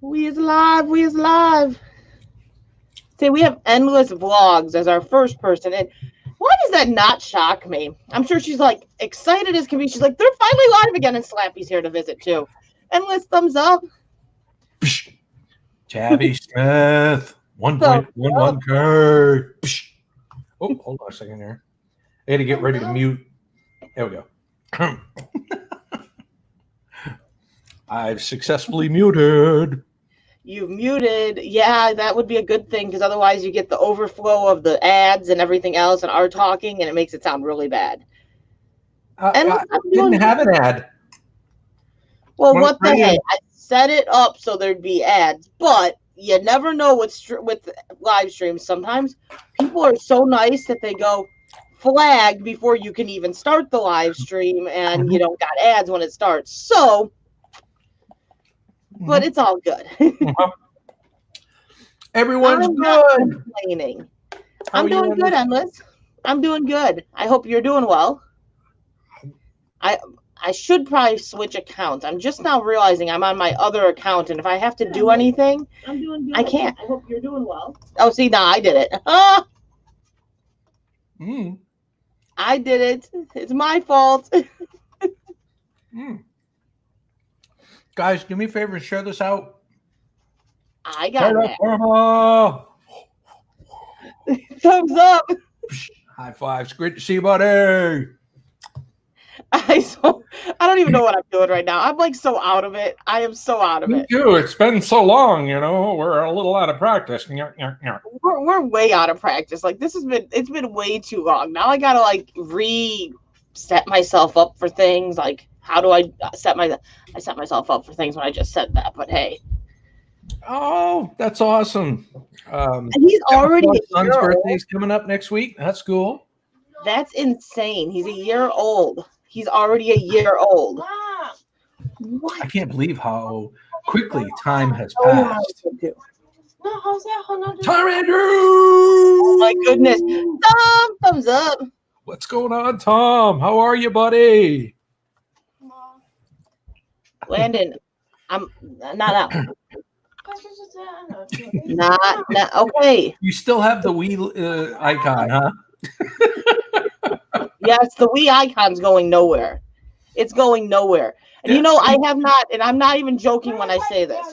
We is live. We is live. See, we have endless vlogs as our first person. And why does that not shock me? I'm sure she's like excited as can be. She's like, they're finally live again, and Slappy's here to visit too. Endless thumbs up. Tabby Smith, 1.11K. Oh, hold on a second here. I got to get ready to mute. There we go. I've successfully muted. You muted. Yeah, that would be a good thing because otherwise you get the overflow of the ads and everything else and our talking, and it makes it sound really bad. I didn't have an ad. Well, what the heck? I set it up so there'd be ads, but you never know with live streams. Sometimes people are so nice that they go flag before you can even start the live stream, and you don't got ads when it starts. So, but it's all good. Everyone's good. Complaining. I'm doing good, Endless. I'm doing good. I hope you're doing well. I should probably switch accounts. I'm just now realizing I'm on my other account, and if I have to do anything, I'm doing good. I can't. I hope you're doing well. Oh, see, now I did it. I did it. It's my fault. Guys, do me a favor and share this out. I got it. Thumbs up. High fives. Great to see you, buddy. I don't even know what I'm doing right now. I'm like so out of it. I am so out of it. Me too. It's been so long, we're a little out of practice. We're way out of practice. Like it's been way too long. Now I gotta like reset myself up for things. Like how do I set myself up for things when I just said that? But hey. Oh, that's awesome. He's already my son's birthday's coming up next week. That's cool. That's insane. He's a year old. He's already a year old. What? I can't believe how quickly time has passed. Tom Andrew! Oh my goodness. Tom, thumbs up. What's going on, Tom? How are you, buddy? Landon, I'm not okay. You still have the Wii icon, huh? Yes, the Wii icon's going nowhere. It's going nowhere. And I have not, and I'm not even joking when I say this.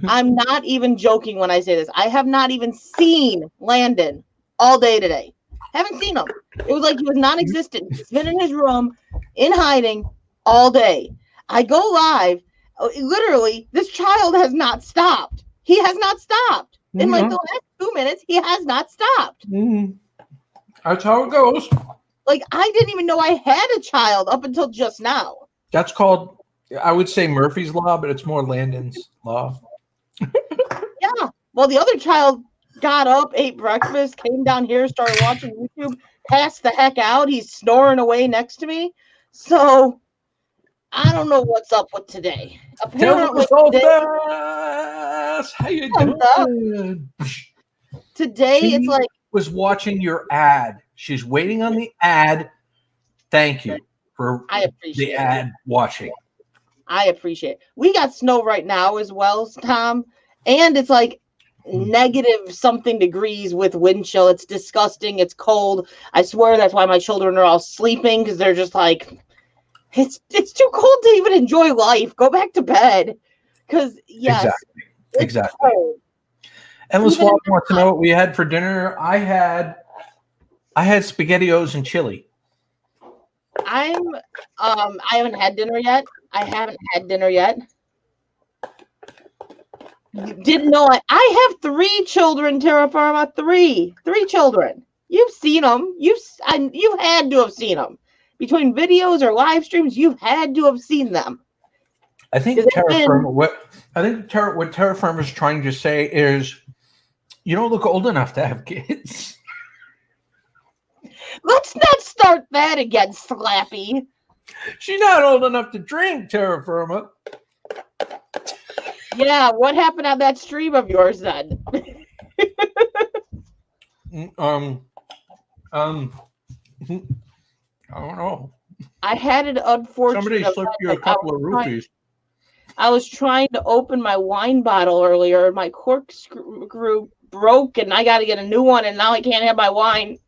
I'm not even joking when I say this. I have not even seen Landon all day today. Haven't seen him. It was like he was non-existent. He's been in his room, in hiding, all day. I go live. Literally, this child has not stopped. He has not stopped. In like the last 2 minutes, he has not stopped. That's how it goes. Like, I didn't even know I had a child up until just now. That's called, I would say Murphy's Law, but it's more Landon's Law. Yeah. Well, the other child got up, ate breakfast, came down here, started watching YouTube, passed the heck out. He's snoring away next to me. So, I don't know what's up with today. Apparently, how you doing? Today, it's like was watching your ad. She's waiting on the ad. Thank you for the ad watching. I appreciate it. We got snow right now as well, Tom. And it's like negative something degrees with wind chill. It's disgusting. It's cold. I swear that's why my children are all sleeping because they're just like, it's too cold to even enjoy life. Go back to bed. Because, yes. Exactly. Endless Vlog wants to know what we had for dinner. I had SpaghettiOs and chili. I haven't had dinner yet. You didn't know I have 3 children, Terra Firma. 3 children. You've seen them. You've had to have seen them. Between videos or live streams, you've had to have seen them. I think Terra Firma, what Terra Firma is trying to say is, you don't look old enough to have kids. Let's not start that again, Slappy. She's not old enough to drink, Terra Firma. Yeah, what happened on that stream of yours then? I don't know. I had an unfortunate. Somebody slipped you a couple of rupees. I was trying to open my wine bottle earlier, and my corkscrew broke, and I got to get a new one, and now I can't have my wine.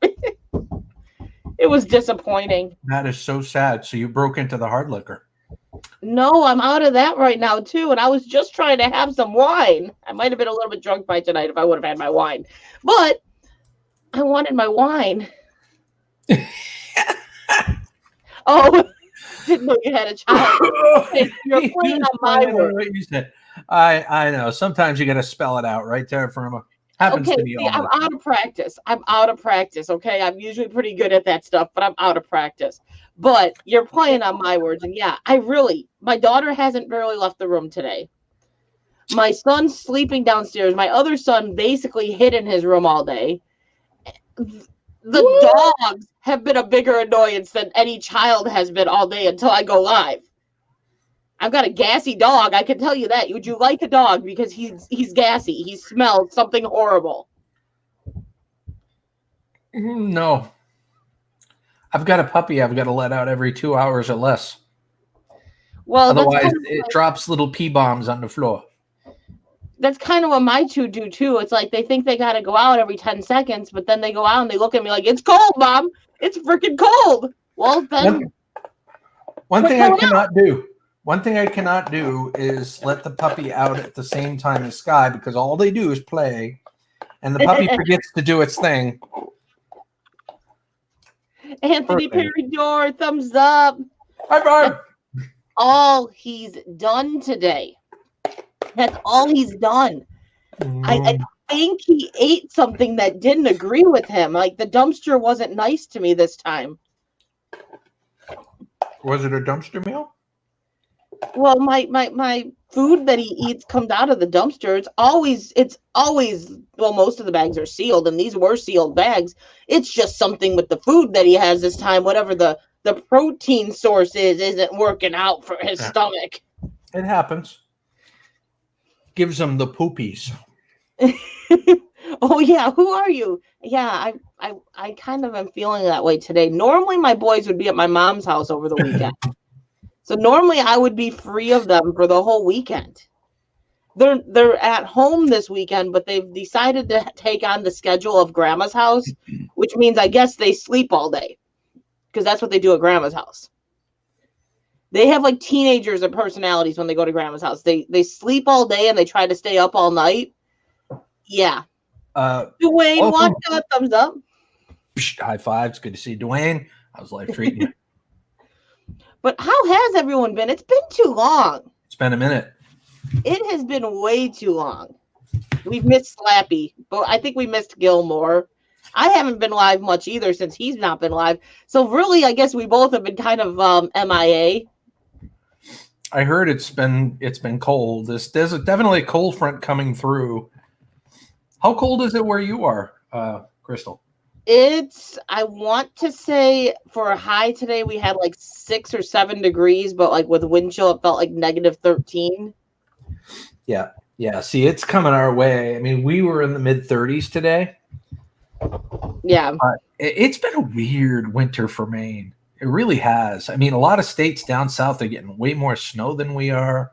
It was disappointing. That is so sad. So you broke into the hard liquor. No, I'm out of that right now, too, and I was just trying to have some wine. I might have been a little bit drunk by tonight if I would have had my wine, but I wanted my wine. Oh, didn't know you had a child. You're playing on my word. What you said. I know. Sometimes you got to spell it out, right, Terra Firma? Happens to me all I'm out of practice. I'm out of practice, okay? I'm usually pretty good at that stuff, but I'm out of practice. But you're playing on my words, and yeah, my daughter hasn't barely left the room today. My son's sleeping downstairs. My other son basically hid in his room all day. The dogs have been a bigger annoyance than any child has been all day until I go live. I've got a gassy dog. I can tell you that. Would you like a dog? Because he's gassy. He smells something horrible. No. I've got a puppy I've got to let out every 2 hours or less. Well, otherwise it drops little pee bombs on the floor. That's kind of what my two do too. It's like they think they got to go out every 10 seconds, but then they go out and they look at me like, it's cold, Mom. It's freaking cold. Well, then. One thing I cannot do is let the puppy out at the same time as Sky, because all they do is play and the puppy forgets to do its thing. Anthony Peridor, thumbs up. High five. That's all he's done today. That's all he's done. I think he ate something that didn't agree with him. Like the dumpster wasn't nice to me this time. Was it a dumpster meal? Well, my food that he eats comes out of the dumpster. It's always well, most of the bags are sealed, and these were sealed bags. It's just something with the food that he has this time. Whatever the protein source isn't working out for his stomach. It happens. Gives him the poopies. Oh yeah, who are you? Yeah, I kind of am feeling that way today. Normally my boys would be at my mom's house over the weekend. So normally I would be free of them for the whole weekend. They're at home this weekend, but they've decided to take on the schedule of Grandma's house, which means I guess they sleep all day. Because that's what they do at Grandma's house. They have like teenagers and personalities when they go to Grandma's house. They sleep all day and they try to stay up all night. Yeah. Dwayne, watch out, thumbs up. High fives. Good to see you, Dwayne. How's life treating you? But how has everyone been? It's been too long. It's been a minute. It has been way too long. We've missed Slappy, but I think we missed Gil more. I haven't been live much either since he's not been live. So really, I guess we both have been kind of MIA. I heard it's been cold. There's definitely a cold front coming through. How cold is it where you are, Crystal? I want to say for a high today, we had like 6 or 7 degrees, but like with wind chill, it felt like -13. Yeah. Yeah. See, it's coming our way. I mean, we were in the mid-30s today. Yeah. It's been a weird winter for Maine. It really has. I mean, a lot of states down south are getting way more snow than we are.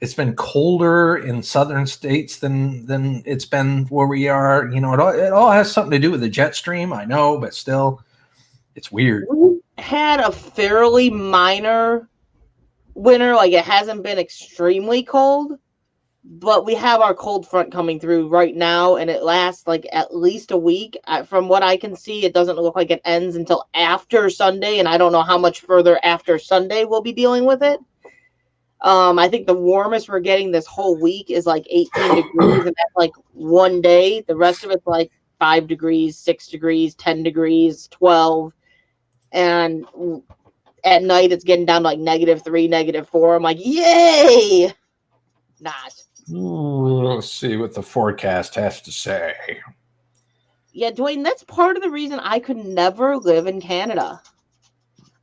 It's been colder in southern states than it's been where we are. You know, it all has something to do with the jet stream, I know, but still, it's weird. We had a fairly minor winter. Like, it hasn't been extremely cold, but we have our cold front coming through right now, and it lasts like at least a week. From what I can see, it doesn't look like it ends until after Sunday, and I don't know how much further after Sunday we'll be dealing with it. I think the warmest we're getting this whole week is like 18 degrees, and that's like one day. The rest of it's like 5 degrees, 6 degrees, 10 degrees, 12. And at night, it's getting down to like -3, -4. I'm like, yay! Not. Let's see what the forecast has to say. Yeah, Dwayne, that's part of the reason I could never live in Canada.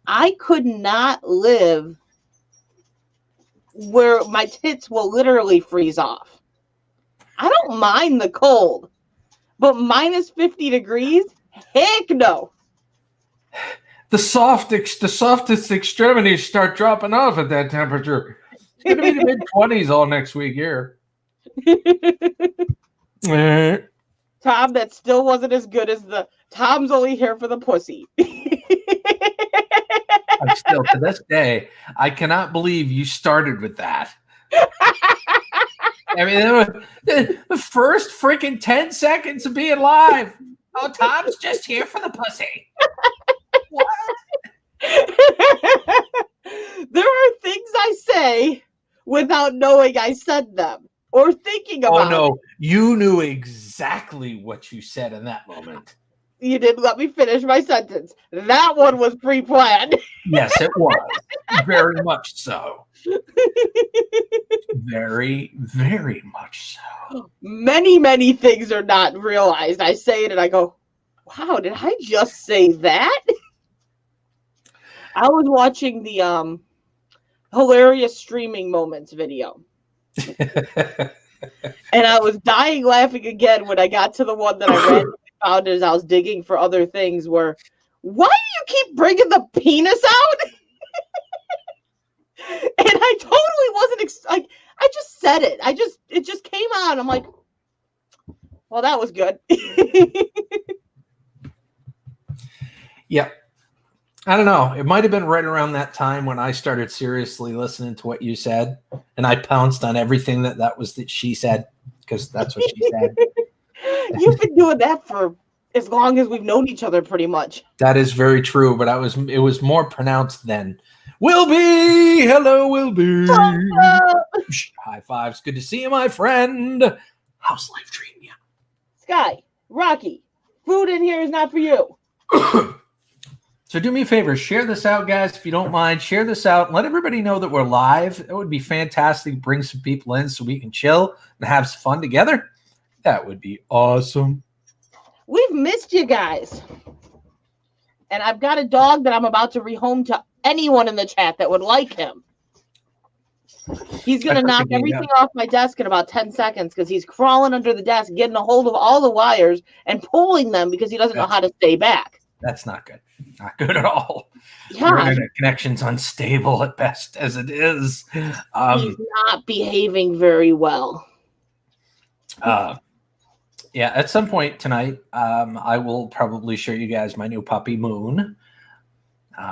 I could not live where my tits will literally freeze off. I don't mind the cold, but -50 degrees? Heck no. The softest extremities start dropping off at that temperature. going to be the mid-20s all next week here. Tom, that still wasn't as good as the Tom's only here for the pussy. I'm still, to this day, I cannot believe you started with that. I mean, the first freaking 10 seconds of being live. Oh, Tom's just here for the pussy. What? There are things I say without knowing I said them or thinking about it. Oh, no. You knew exactly what you said in that moment. You didn't let me finish my sentence. That one was pre-planned. Yes, it was. Very much so. Very, very much so. Many, many things are not realized. I say it and I go, wow, did I just say that? I was watching the hilarious streaming moments video. And I was dying laughing again when I got to the one that I randomly found as I was digging for other things where, why do you keep bringing the penis out? And I totally wasn't like, I just said it. It just came out. I'm like, well, that was good. Yeah. I don't know. It might have been right around that time when I started seriously listening to what you said, and I pounced on everything that was that she said, because that's what she said. You've been doing that for as long as we've known each other, pretty much. That is very true, but it was more pronounced then. Wilby! Hello, Wilby! High fives. Good to see you, my friend. How's life treating you? Sky, Rocky, food in here is not for you. So do me a favor, share this out, guys, if you don't mind. Share this out. Let everybody know that we're live. That would be fantastic. Bring some people in so we can chill and have some fun together. That would be awesome. We've missed you guys. And I've got a dog that I'm about to rehome to anyone in the chat that would like him. He's going to knock everything off my desk in about 10 seconds because he's crawling under the desk, getting a hold of all the wires and pulling them because he doesn't know how to stay back. That's not good. Not good at all. Yeah. Your internet connection's unstable at best as it is. He's not behaving very well. Yeah, at some point tonight, I will probably show you guys my new puppy, Moon.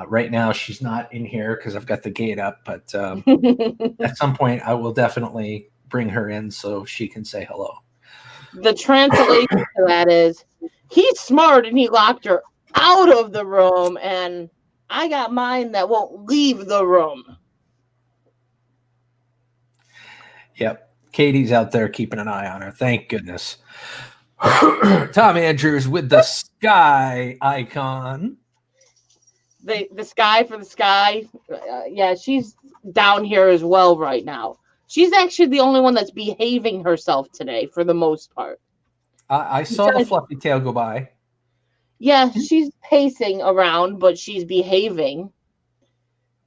Right now, she's not in here because I've got the gate up, but at some point, I will definitely bring her in so she can say hello. The translation to that is, he's smart and he locked her out of the room, and I got mine that won't leave the room. Yep. Katie's out there keeping an eye on her. Thank goodness. Tom Andrews with the sky icon. The sky for the sky. Yeah, she's down here as well right now. She's actually the only one that's behaving herself today for the most part. I saw the fluffy tail go by. Yeah, she's pacing around, but she's behaving.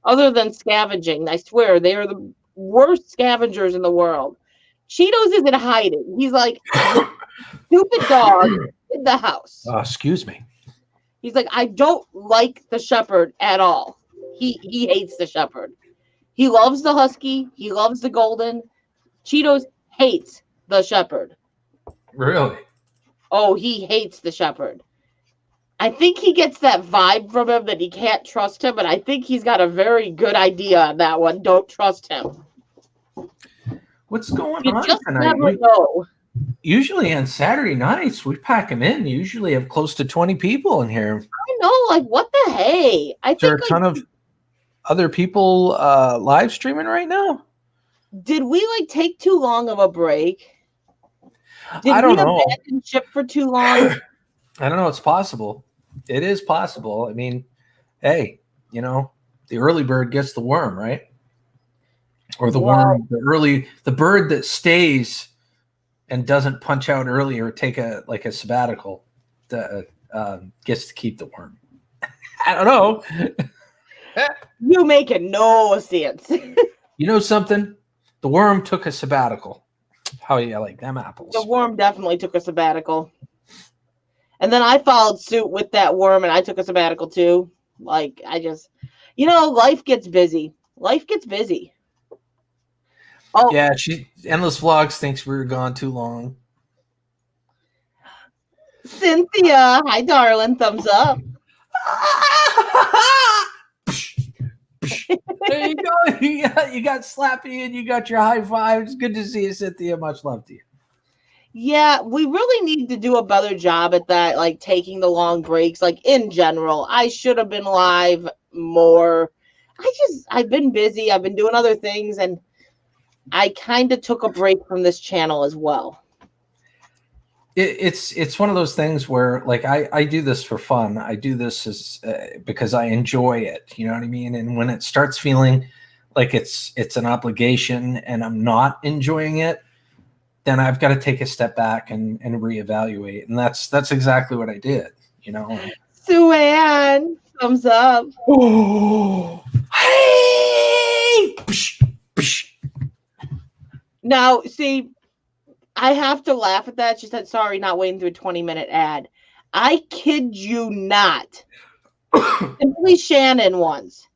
Other than scavenging, I swear, they are the worst scavengers in the world. Cheetos isn't hiding. He's like, stupid dog in the house. Excuse me. He's like, I don't like the shepherd at all. He hates the shepherd. He loves the husky. He loves the golden. Cheetos hates the shepherd. Really? Oh, he hates the shepherd. I think he gets that vibe from him that he can't trust him, but I think he's got a very good idea on that one. Don't trust him. What's going you on just tonight? Never know. Usually on Saturday nights, we pack them in. You usually have close to 20 people in here. I know, like, what the hey? Is there a ton of other people live streaming right now? Did we, like, take too long of a break? Did I don't know. Abandon ship for too long? I don't know. It's possible. It is possible. I mean, hey, you know, the early bird gets the worm, right? Or the worm, the bird that stays and doesn't punch out early or take a sabbatical gets to keep the worm. I don't know. You making no sense. You know something? The worm took a sabbatical. How you like them apples? The worm definitely took a sabbatical. And then I followed suit with that worm, and I took a sabbatical too. Like, I just, life gets busy. Life gets busy. Oh, Yeah, she Endless Vlogs thinks we were gone too long. Cynthia, hi, darling. Thumbs up. There you go. You got Slappy and you got your high five. It's good to see you, Cynthia. Much love to you. Yeah, we really need to do a better job at that, like taking the long breaks, like in general. I should have been live more. I've been busy. I've been doing other things, and I kind of took a break from this channel as well. It's one of those things where, like, I do this for fun. I do this as because I enjoy it. You know what I mean? And when it starts feeling like it's an obligation and I'm not enjoying it, then I've got to take a step back and reevaluate. And that's exactly what I did. You know. Sue Ann, thumbs up. Oh, hey! Psh, psh. Now, see, I have to laugh at that. She said, sorry, not waiting through a 20-minute ad. I kid you not. Simply Shannon once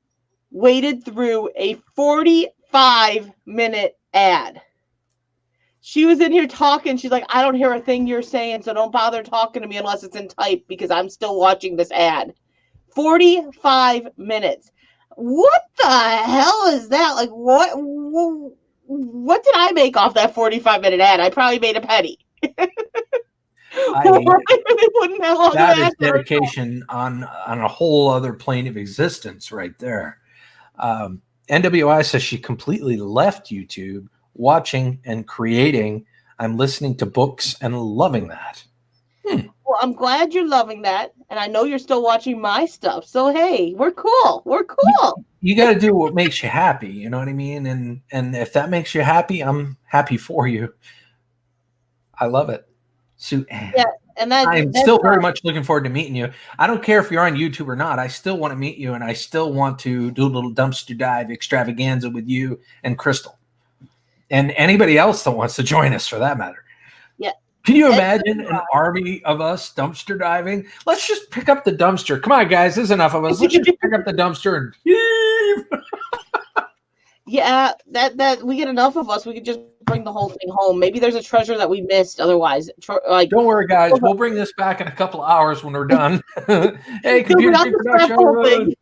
waited through a 45-minute ad. She was in here talking. She's like, I don't hear a thing you're saying, so don't bother talking to me unless it's in type because I'm still watching this ad. 45 minutes. What the hell is that? Like, what did I make off that 45-minute ad? I probably made a penny. That is dedication on a whole other plane of existence right there. NWI says she completely left YouTube, watching and creating. I'm listening to books and loving that. Well, I'm glad you're loving that, and I know you're still watching my stuff. So hey, we're cool. We're cool. You got to do what makes you happy. You know what I mean? And if that makes you happy, I'm happy for you. I love it. So, yeah, and I'm still very much looking forward to meeting you. I don't care if you're on YouTube or not. I still want to meet you, and I still want to do a little dumpster dive extravaganza with you and Crystal, and anybody else that wants to join us for that matter. Yeah. Can you imagine an army of us dumpster diving? Let's just pick up the dumpster. Come on, guys. There's enough of us. Let's just pick up the dumpster and heave. Yeah, that we get enough of us. We could just bring the whole thing home. Maybe there's a treasure that we missed otherwise. Like, don't worry, guys. We'll bring this back in a couple of hours when we're done. Hey, Computer Jake Productions.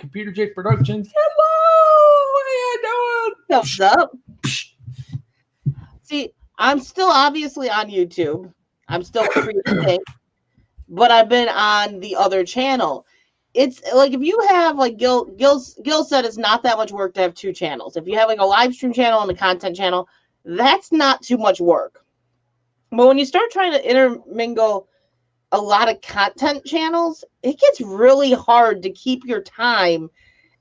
Computer Jake Productions. Hello. How you doing? Thumbs up. See, I'm still obviously on YouTube. I'm still creating, but I've been on the other channel. It's like if you have like Gil said, it's not that much work to have two channels. If you have like a live stream channel and a content channel, that's not too much work. But when you start trying to intermingle a lot of content channels, it gets really hard to keep your time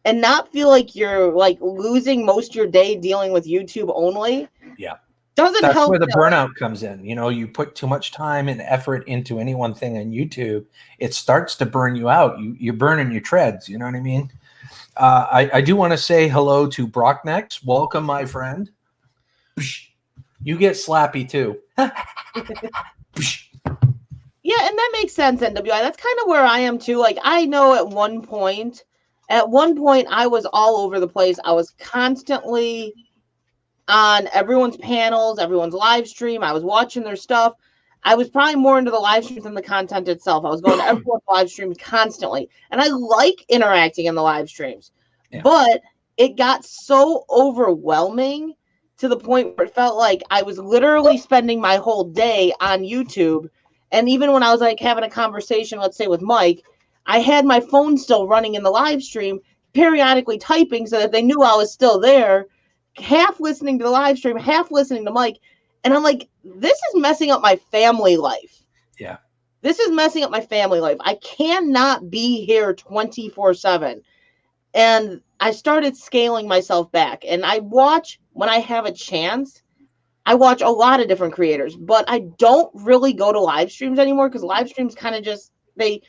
and not feel like you're like losing most of your day dealing with YouTube only. Yeah. That's help where the burnout comes in. You know, you put too much time and effort into any one thing on YouTube, it starts to burn you out. You're burning your treads. You know what I mean? I do want to say hello to Brocknex. Welcome, my friend. You get slappy too. Yeah, and that makes sense, NWI. That's kind of where I am too. Like, I know at one point I was all over the place. I was constantly on everyone's panels, everyone's live stream. I was watching their stuff. I was probably more into the live streams than the content itself. I was going to everyone's live streams constantly. And I like interacting in the live streams. Yeah. But it got so overwhelming to the point where it felt like I was literally spending my whole day on YouTube. And even when I was like having a conversation, let's say with Mike, I had my phone still running in the live stream, periodically typing so that they knew I was still there, half listening to the live stream, half listening to Mike. And I'm like, this is messing up my family life. Yeah. This is messing up my family life. I cannot be here 24/7. And I started scaling myself back. And I watch, when I have a chance, I watch a lot of different creators, but I don't really go to live streams anymore because live streams kind of just, they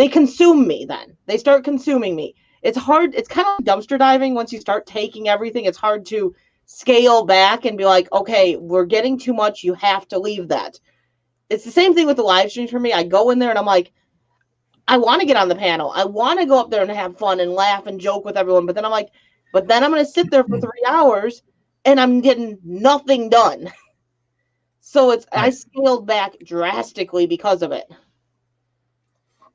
consume me then. They start consuming me. It's hard. It's kind of like dumpster diving. Once you start taking everything, it's hard to scale back and be like, okay, we're getting too much. You have to leave that. It's the same thing with the live streams for me. I go in there and I'm like, I want to get on the panel. I want to go up there and have fun and laugh and joke with everyone. But then I'm like, I'm going to sit there for 3 hours and I'm getting nothing done. So I Right. scaled back drastically because of it.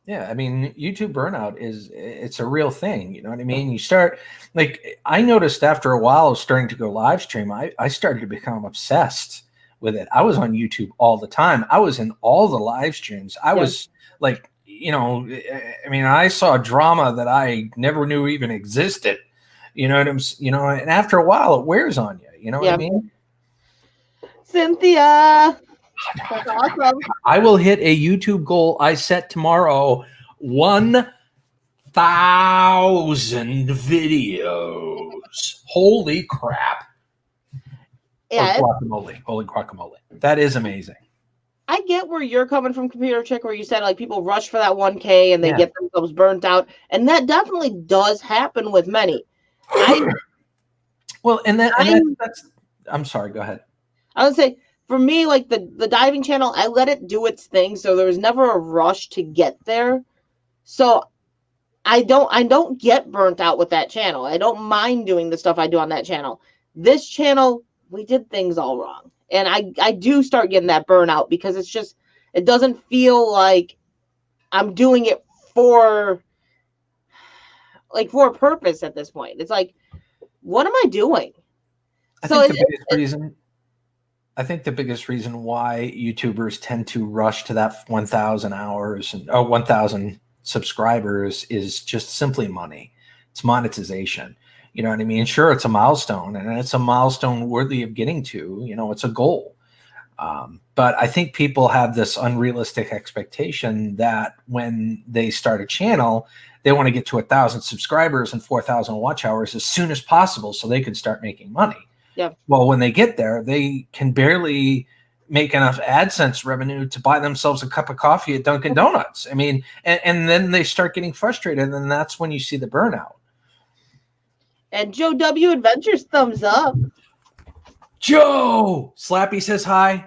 Yeah, I mean, YouTube burnout it's a real thing. You know what I mean? You start, like, I noticed after a while of starting to go live stream, I started to become obsessed with it. I was on YouTube all the time. I was in all the live streams. I Yeah. was like, I mean, I saw drama that I never knew even existed. You know what and after a while it wears on you. You know what I Yeah. mean? Cynthia. That's awesome. I will hit a YouTube goal I set tomorrow. 1,000 videos. Holy crap. Yeah. Holy guacamole. That is amazing. I get where you're coming from, Computer Chick, where you said like people rush for that 1K and they Yeah. get themselves burnt out. And that definitely does happen with many. Well, that's I'm sorry, go ahead. I would say for me, like the diving channel, I let it do its thing. So there was never a rush to get there. So I don't get burnt out with that channel. I don't mind doing the stuff I do on that channel. This channel, we did things all wrong. And I do start getting that burnout because it doesn't feel like I'm doing it for a purpose at this point. It's like, what am I doing? I think the biggest reason why YouTubers tend to rush to that 1,000 hours and 1,000 subscribers is just simply money. It's monetization. You know what I mean? Sure, it's a milestone, and it's a milestone worthy of getting to. It's a goal. But I think people have this unrealistic expectation that when they start a channel, they want to get to 1,000 subscribers and 4,000 watch hours as soon as possible so they can start making money. Yeah. Well, when they get there, they can barely make enough AdSense revenue to buy themselves a cup of coffee at Dunkin' Donuts. I mean, and then they start getting frustrated, and that's when you see the burnout. And Joe W. Adventures, thumbs up. Joe! Slappy says hi,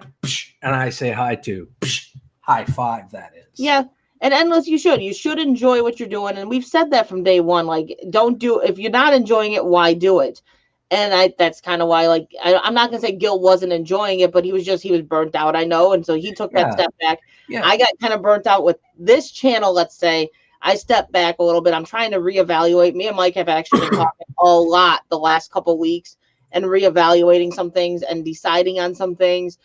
and I say hi too. High five, that is. Yeah. And Endless, you should enjoy what you're doing. And we've said that from day one. Like, if you're not enjoying it, why do it? And that's kind of why, like, I'm not going to say Gil wasn't enjoying it, but he was burnt out, I know. And so he took that step back. Yeah. I got kind of burnt out with this channel, let's say. I stepped back a little bit. I'm trying to reevaluate. Me and Mike have actually been talking a lot the last couple of weeks and reevaluating some things and deciding on some things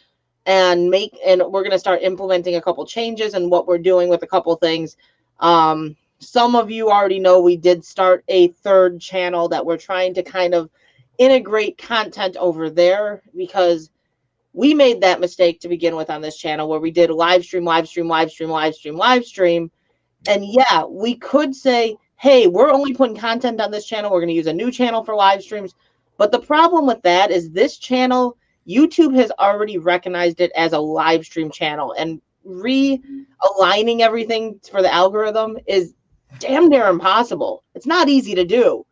and we're going to start implementing a couple changes and what we're doing with a couple things. Some of you already know we did start a third channel that we're trying to kind of integrate content over there because we made that mistake to begin with on this channel where we did live stream. And yeah, we could say, hey, we're only putting content on this channel. We're going to use a new channel for live streams. But the problem with that is this channel, YouTube has already recognized it as a live stream channel, and realigning everything for the algorithm is damn near impossible. It's not easy to do.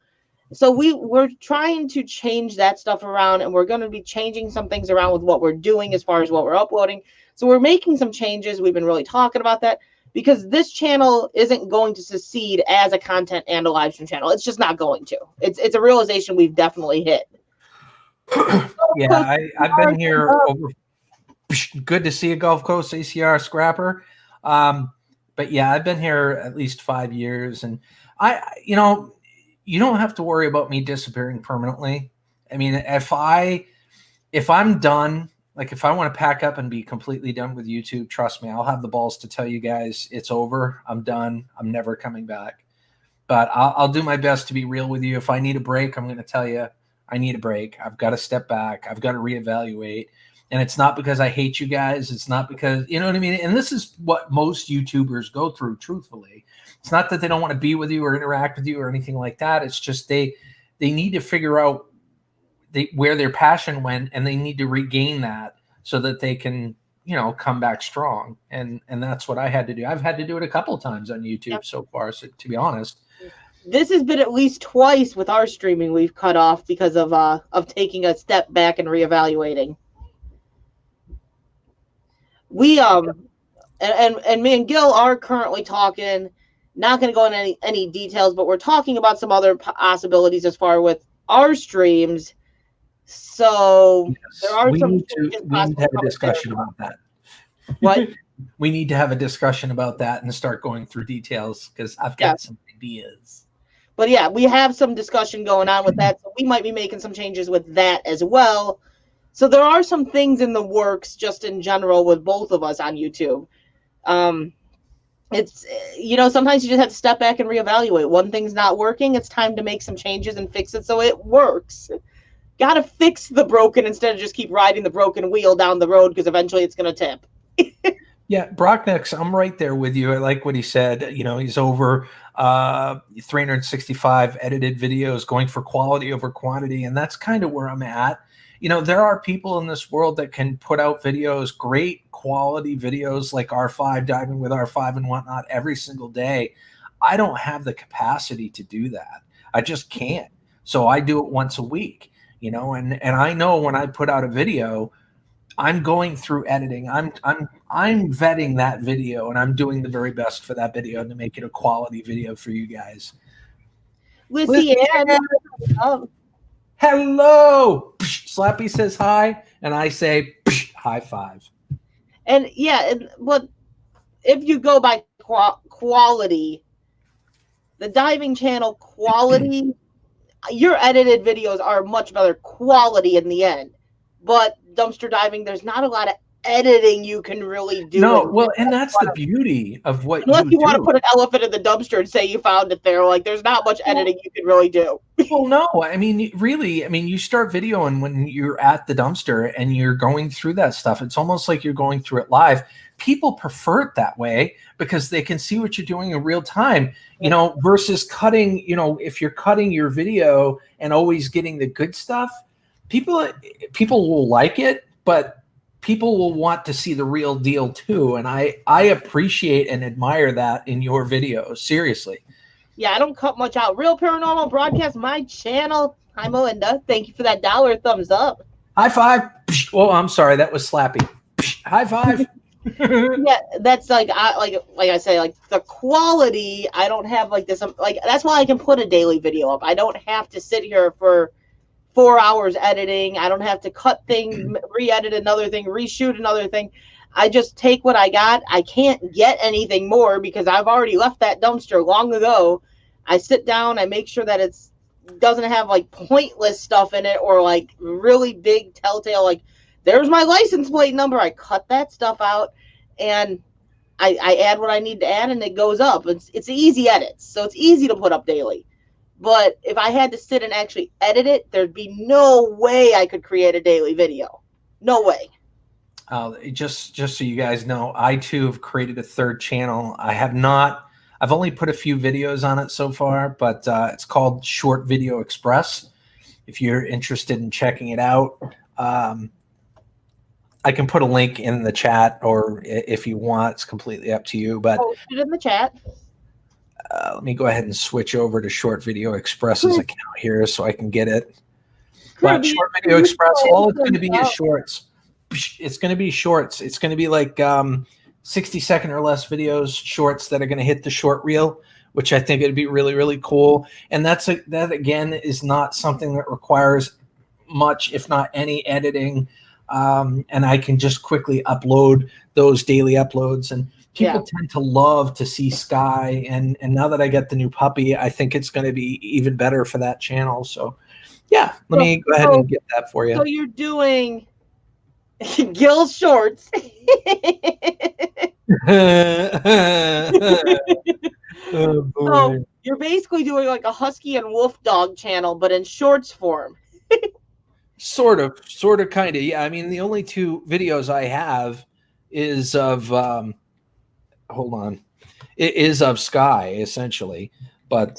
So we're trying to change that stuff around, and we're going to be changing some things around with what we're doing as far as what we're uploading. So we're making some changes. We've been really talking about that because this channel isn't going to succeed as a content and a live stream channel. It's just not going to. It's a realization we've definitely hit. Yeah, I've been here over. Good to see you, Gulf Coast ACR Scrapper. But yeah, I've been here at least 5 years, and you don't have to worry about me disappearing permanently. I mean, if I'm done, like if I want to pack up and be completely done with YouTube, trust me, I'll have the balls to tell you guys it's over. I'm done. I'm never coming back. But I'll do my best to be real with you. If I need a break, I'm going to tell you I need a break. I've got to step back. I've got to reevaluate. And it's not because I hate you guys. It's not because, you know what I mean? And this is what most YouTubers go through, truthfully. It's not that they don't want to be with you or interact with you or anything like that. It's just they need to figure out where their passion went, and they need to regain that so that they can, come back strong. And that's what I had to do. I've had to do it a couple of times on YouTube so far, so to be honest. This has been at least twice with our streaming we've cut off because of taking a step back and reevaluating. We and me and Gil are currently talking, not going to go into any details, but we're talking about some other possibilities as far with our streams So there Yes, are we some need to changes we need to possibly have a coming there. discussion about that. What? We need to have a discussion about that and start going through details because I've Yeah. got some ideas. But yeah, we have some discussion going on with that. So we might be making some changes with that as well. So there are some things in the works just in general with both of us on YouTube. It's, sometimes you just have to step back and reevaluate. One thing's not working. It's time to make some changes and fix it so it works. Got to fix the broken instead of just keep riding the broken wheel down the road because eventually it's going to tip. Yeah, Brocknex, I'm right there with you. I like what he said. He's over 365 edited videos, going for quality over quantity, and that's kind of where I'm at. There are people in this world that can put out videos, great quality videos like R5, diving with R5 and whatnot every single day. I don't have the capacity to do that. I just can't. So I do it once a week, and I know when I put out a video, I'm going through editing. I'm vetting that video, and I'm doing the very best for that video to make it a quality video for you guys. Lizzie Ann. Hello. Slappy says hi, and I say high five. And yeah, but if you go by quality, the diving channel quality, your edited videos are much better quality in the end. But dumpster diving, there's not a lot of editing you can really do. No, well, and that's the beauty of what unless you want to do. put an elephant in the dumpster and say you found it there. Like, there's not much editing you can really do. Well, no, I mean, really, you start videoing when you're at the dumpster and you're going through that stuff. It's almost like you're going through it live. People prefer it that way because they can see what you're doing in real time, versus cutting, if you're cutting your video and always getting the good stuff, people will like it, but people will want to see the real deal too. And I appreciate and admire that in your videos. Seriously. Yeah, I don't cut much out. Real Paranormal Broadcast, my channel. Hi, Melinda. Thank you for that $1 thumbs up. High five. Oh, I'm sorry. That was Slappy. High five. Yeah, that's like I say, like the quality. I don't have like this. Like, that's why I can put a daily video up. I don't have to sit here for 4 hours editing. I don't have to cut things, re-edit another thing, reshoot another thing. I just take what I got. I can't get anything more because I've already left that dumpster long ago. I sit down, I make sure that it's doesn't have like pointless stuff in it or like really big telltale, like there's my license plate number. I cut that stuff out and I add what I need to add and it goes up. It's easy edits, so it's easy to put up daily. But if I had to sit and actually edit it, there'd be no way I could create a daily video. No way. Just so you guys know, I too have created a third channel. I've only put a few videos on it so far, but it's called Short Video Express. If you're interested in checking it out, I can put a link in the chat, or if you want, it's completely up to you. But post it in the chat. Let me go ahead and switch over to Short Video Express's account here so I can get it. But Short Video Express, all it's going to be is shorts. It's going to be shorts. It's going to be like 60-second or less videos, shorts that are going to hit the short reel, which I think would be really, really cool. And that again is not something that requires much, if not any editing. And I can just quickly upload those daily uploads. And people tend to love to see Sky. And now that I get the new puppy, I think it's going to be even better for that channel. So yeah, let me go ahead and get that for you. So you're doing Gil shorts. Oh, boy. So you're basically doing like a husky and wolf dog channel, but in shorts form. Sort of, kind of. Yeah, I mean, the only two videos I have is of hold on, it is of Sky essentially. But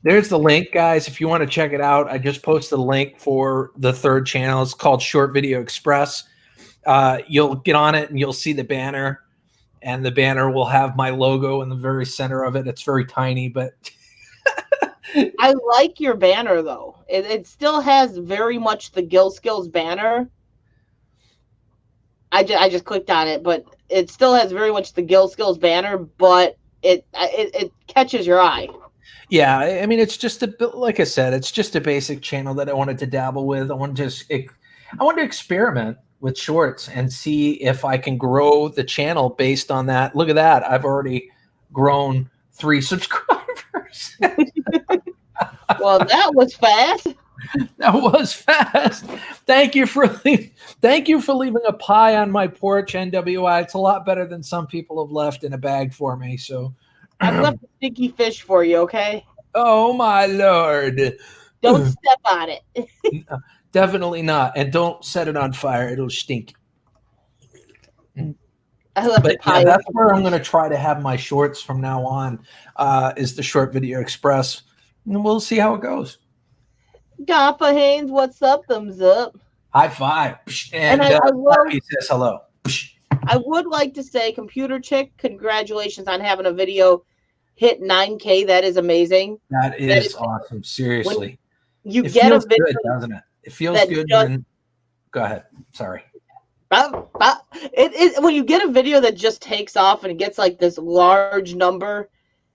there's the link, guys. If you want to check it out, I just posted a link for the third channel. It's called Short Video Express. You'll get on it and you'll see the banner, and the banner will have my logo in the very center of it. It's very tiny, but I like your banner though. It still has very much the Gil SKillz banner. I just clicked on it, but it still has very much the Gil SKillz banner, but it catches your eye. Yeah, I mean, it's just like I said, it's just a basic channel that I wanted to dabble with. I wanted to experiment with shorts and see if I can grow the channel based on that. Look at that. I've already grown 3 subscribers. Well, that was fast. That was fast. Thank you for leaving a pie on my porch, NWI. It's a lot better than some people have left in a bag for me. So I've left a stinky fish for you, okay? oh my Lord. Don't step on it. Definitely not. And don't set it on fire. It'll stink. I left But a pie. yeah, that's where I'm going to try to have my shorts from now on, is the Short Video Express. And we'll see how it goes. Gaffa Haynes, what's up? Thumbs up. High five. And I he says hello. I would like to say, Computer Chick, congratulations on having a video hit 9K. That is amazing. That is awesome. Seriously. You get a video, good, doesn't it? It feels good. Go ahead. Sorry. When you get a video that just takes off and it gets like this large number,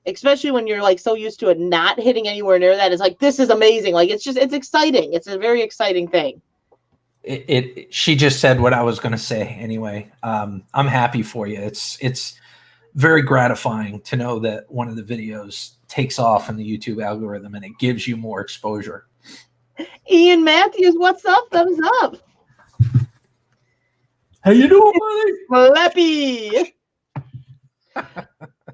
especially when you're like so used to it not hitting anywhere near that, it's like, this is amazing. Like, it's exciting. It's a very exciting thing. She just said what I was going to say anyway. I'm happy for you. It's very gratifying to know that one of the videos takes off in the YouTube algorithm and it gives you more exposure. Ian Matthews, what's up? Thumbs up. How you doing, buddy? Flappy.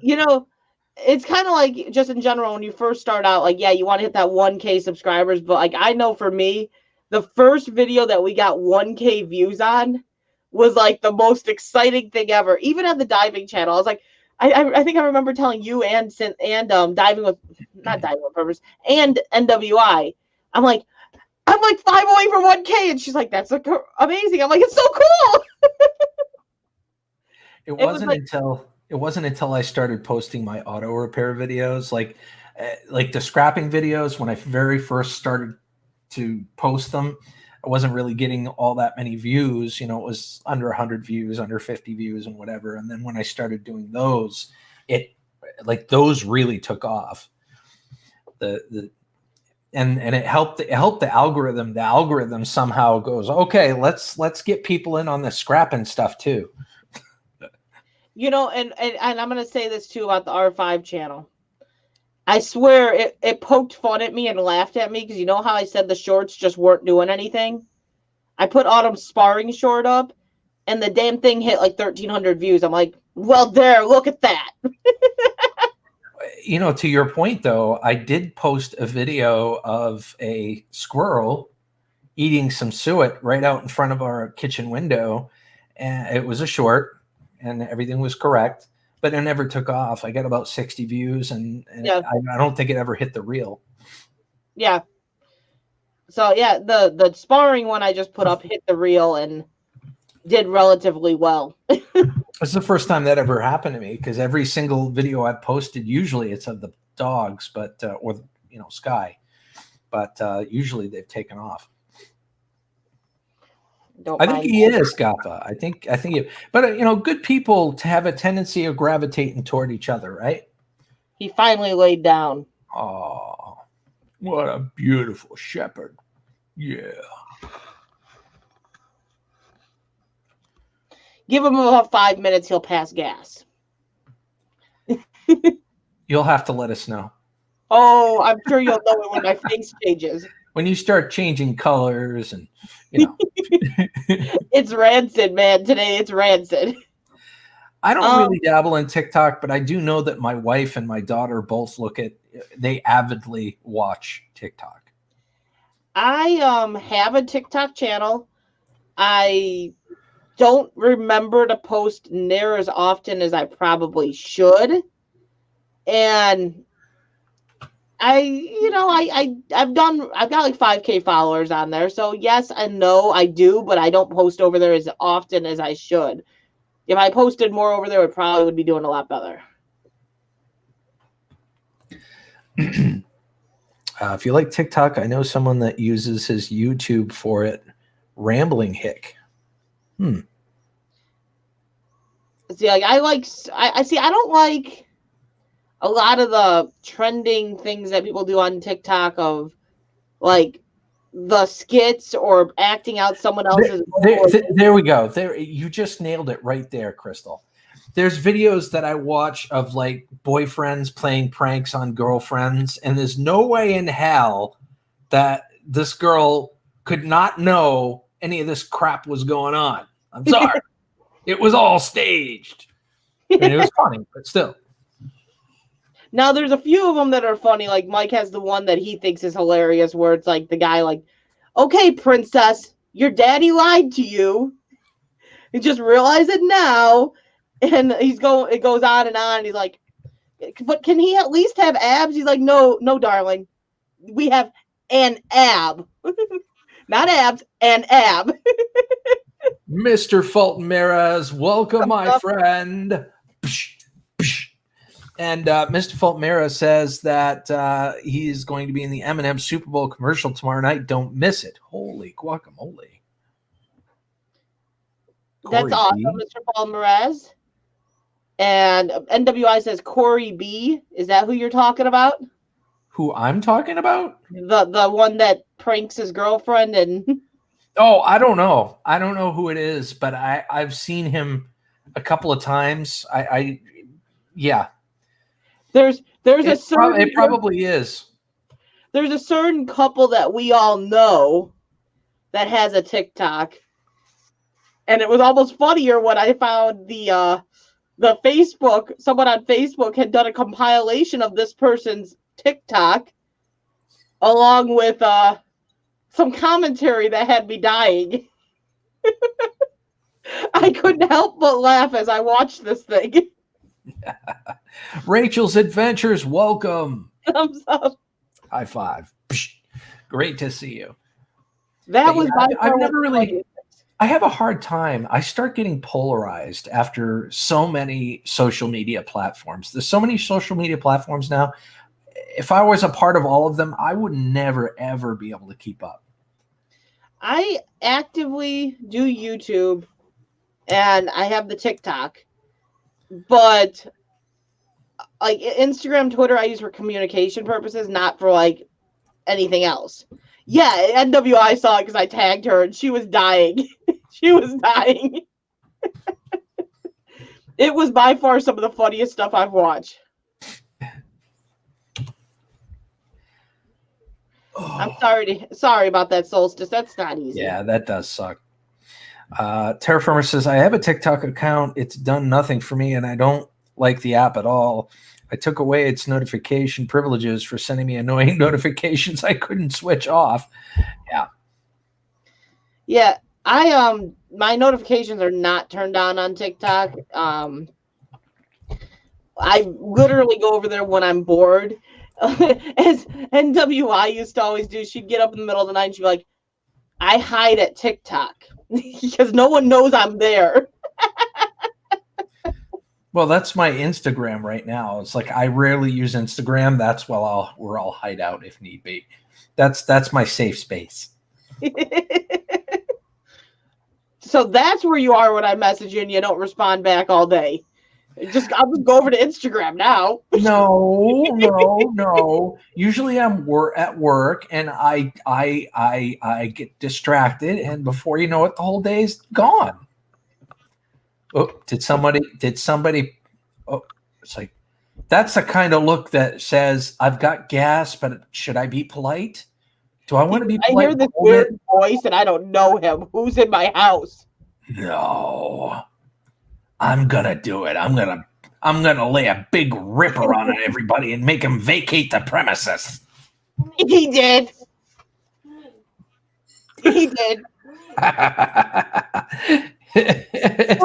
You know, it's kind of like just in general when you first start out, like, yeah, you want to hit that 1K subscribers, but like I know for me, the first video that we got 1K views on was like the most exciting thing ever. Even on the diving channel, I was like, I think I remember telling you and diving with, not diving with purpose, and NWI. I'm like 5 away from 1K, and she's like, that's amazing. I'm like, it's so cool. It wasn't until I started posting my auto repair videos, like the scrapping videos, when I very first started to post them. I wasn't really getting all that many views. You know, it was under 100 views, under 50 views and whatever. And then when I started doing those, those really took off. And it helped the algorithm. The algorithm somehow goes, okay, let's get people in on the scrapping stuff too. You know, and I'm going to say this too about the R5 channel. I swear it poked fun at me and laughed at me because you know how I said the shorts just weren't doing anything? I put Autumn's sparring short up and the damn thing hit like 1,300 views. I'm like, well, there, look at that. You know, to your point, though, I did post a video of a squirrel eating some suet right out in front of our kitchen window. And it was a short and everything was correct. But it never took off. I got about 60 views, and yeah. I don't think it ever hit the reel. Yeah. So, yeah, the sparring one I just put up hit the reel and did relatively well. It's the first time that ever happened to me because every single video I've posted, usually it's of the dogs, but or Sky, but usually they've taken off. I think he is, Gaffa. I think but good people to have a tendency of gravitating toward each other, right? He finally laid down. Oh, what a beautiful shepherd. Yeah. Give him about 5 minutes, he'll pass gas. You'll have to let us know. Oh, I'm sure you'll know it when my face changes. When you start changing colors and It's rancid, man. Today it's rancid. I don't really dabble in TikTok, but I do know that my wife and my daughter both they avidly watch TikTok. I have a TikTok channel. I don't remember to post near as often as I probably should. And I've got like 5K followers on there. So yes and no, I do, but I don't post over there as often as I should. If I posted more over there, it probably would be doing a lot better. If you like TikTok, I know someone that uses his YouTube for it. Rambling Hick. See, like I don't like a lot of the trending things that people do on TikTok of like the skits or acting out someone else's. There we go. There, you just nailed it right there, Crystal. There's videos that I watch of like boyfriends playing pranks on girlfriends, and there's no way in hell that this girl could not know any of this crap was going on. I'm sorry. It was all staged. I mean, it was funny, but still. Now, there's a few of them that are funny. Like Mike has the one that he thinks is hilarious, where it's like the guy like, "Okay, princess, your daddy lied to you. You just realize it now." And it goes on and on. He's like, "But can he at least have abs?" He's like, "No, no, darling. We have an ab, not abs, an ab." Mr. Fulton Meras, welcome, my friend. And Mr. Fulton Meras says that he's going to be in the M&M Super Bowl commercial tomorrow night. Don't miss it. Holy guacamole. That's awesome, Mr. Fulton Meras. And NWI says Corey B. Is that who you're talking about? Who I'm talking about? The one that pranks his girlfriend and. Oh, I don't know. I don't know who it is, but I've seen him a couple of times. Yeah. There's a certain. It probably is. There's a certain couple that we all know that has a TikTok, and it was almost funnier when I found the Facebook. Someone on Facebook had done a compilation of this person's TikTok, along with some commentary that had me dying. I couldn't help but laugh as I watched this thing. Rachel's Adventures, welcome. Thumbs up. High five. Great to see you. That was I've never really. I have a hard time. I start getting polarized after so many social media platforms. There's so many social media platforms now. If I was a part of all of them, I would never, ever be able to keep up. I actively do YouTube and I have the TikTok, but like Instagram, Twitter, I use for communication purposes, not for like anything else. Yeah, NWI saw it because I tagged her and she was dying. She was dying. It was by far some of the funniest stuff I've watched. I'm sorry about that, Solstice. That's not easy. Yeah, that does suck. Terraformer says, I have a TikTok account. It's done nothing for me, and I don't like the app at all. I took away its notification privileges for sending me annoying notifications I couldn't switch off. Yeah, my notifications are not turned on TikTok. I literally go over there when I'm bored. As NWI used to always do, she'd get up in the middle of the night and she'd be like, I hide at TikTok because no one knows I'm there. Well, that's my Instagram right now. It's like I rarely use Instagram. That's where I'll hide out if need be. That's my safe space. So that's where you are when I message you and you don't respond back all day. I'll just go over to Instagram now. No. Usually I'm at work and I get distracted, and before you know it, the whole day's gone. Oh, did somebody? Oh, it's like that's the kind of look that says I've got gas, but should I be polite? Do I want to be polite? I hear this weird voice and I don't know him. Who's in my house? No. I'm gonna do it. I'm gonna lay a big ripper on everybody and make them vacate the premises. He did. Or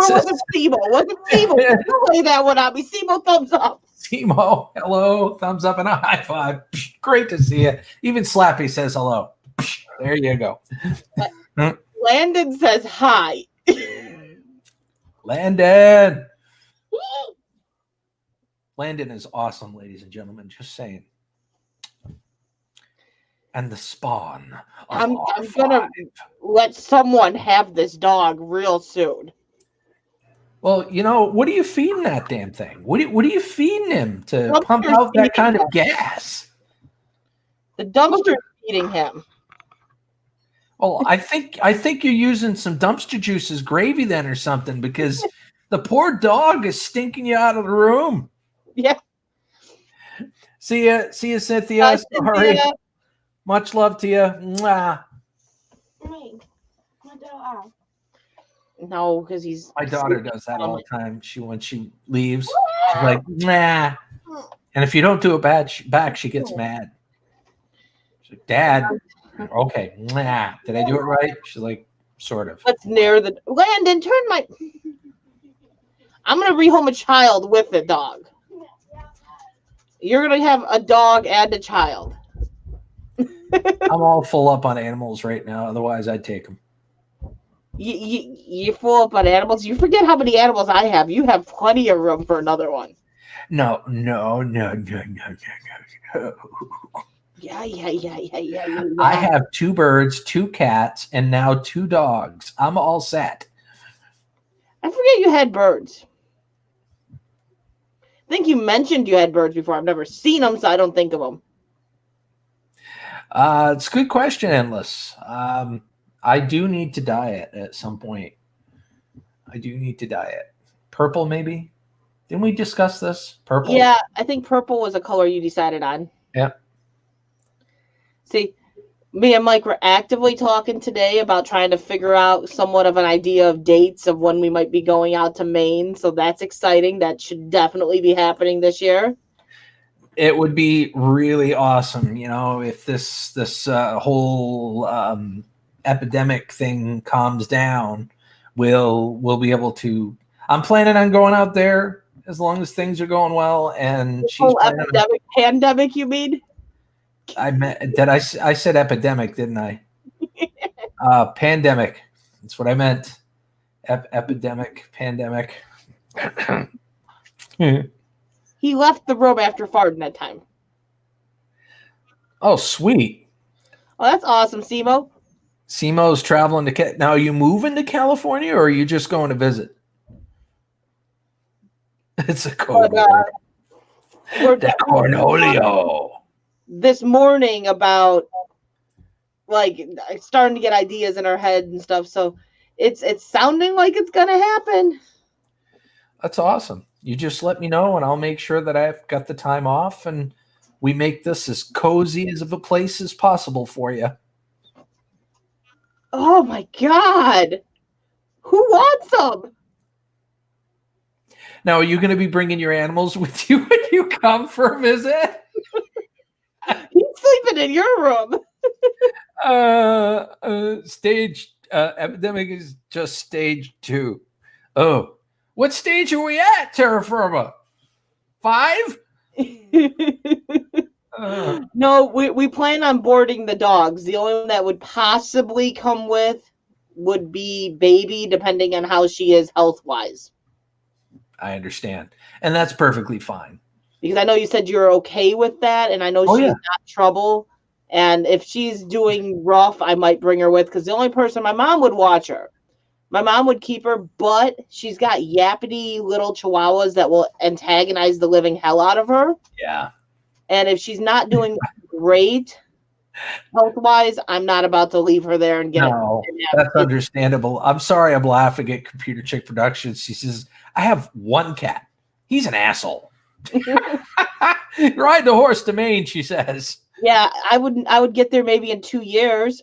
was it Simo? Was it Simo? You lay that one on me. Simo, thumbs up. Simo, hello, thumbs up and a high five. Great to see you. Even Slappy says hello. There you go. Landon says hi. Landon is awesome, ladies and gentlemen. Just saying. And the spawn. I'm gonna let someone have this dog real soon. Well, what are you feeding that damn thing? What are you feeding him to pump Dumpster's out that feeding kind of him. gas? The dumpster's feeding him. Well, I think you're using some dumpster juice as gravy then or something, because the poor dog is stinking you out of the room. Yeah. See ya, Cynthia. Sorry. Cynthia. Much love to you. Mwah. No, because he's My daughter does that all the time. When she leaves, she's like, nah. And if you don't do it back, she gets mad. She's like, Dad, okay, nah. Did I do it right? She's like, sort of. Let's near the Landon. Turn my. I'm gonna rehome a child with the dog. You're gonna have a dog and a child. I'm all full up on animals right now. Otherwise, I'd take them. You're full up on animals. You forget how many animals I have. You have plenty of room for another one. No. Yeah. I have 2 birds, 2 cats, and now 2 dogs. I'm all set. I forget you had birds. I think you mentioned you had birds before. I've never seen them, so I don't think of them. It's a good question, Endless. I do need to diet at some point. I do need to diet. Purple, maybe? Didn't we discuss this? Purple? Yeah, I think purple was a color you decided on. Yeah. See, me and Mike were actively talking today about trying to figure out somewhat of an idea of dates of when we might be going out to Maine. So that's exciting. That should definitely be happening this year. It would be really awesome, if this whole epidemic thing calms down. We'll be able to. I'm planning on going out there as long as things are going well. And she's pandemic, you mean? I said epidemic, didn't I? Pandemic. That's what I meant. Epidemic, pandemic. He left the room after farting that time. Oh, sweet. Oh, that's awesome, Simo. Simo's traveling to now. Are you moving to California, or are you just going to visit? It's a code word. The Cornholio. This morning about starting to get ideas in our head and stuff. So it's sounding like it's gonna happen. That's awesome. You just let me know, and I'll make sure that I've got the time off, and we make this as cozy as of a place as possible for you. Oh my God. Who wants them? Now, are you going to be bringing your animals with you when you come for a visit? He's sleeping in your room. Epidemic is just stage 2. Oh, what stage are we at, Terra Firma? 5? No, we plan on boarding the dogs. The only one that would possibly come with would be Baby, depending on how she is health-wise. I understand. And that's perfectly fine. Because I know you said you're okay with that, and I know she's not trouble. And if she's doing rough, I might bring her with, because the only person, my mom would watch her. My mom would keep her, but she's got yappity little chihuahuas that will antagonize the living hell out of her. Yeah. And if she's not doing great health-wise, I'm not about to leave her there and get that's understandable. I'm sorry I'm laughing at Computer Chick Productions. She says, I have 1 cat. He's an asshole. Ride the horse to Maine, she says. Yeah, I would get there maybe in 2 years.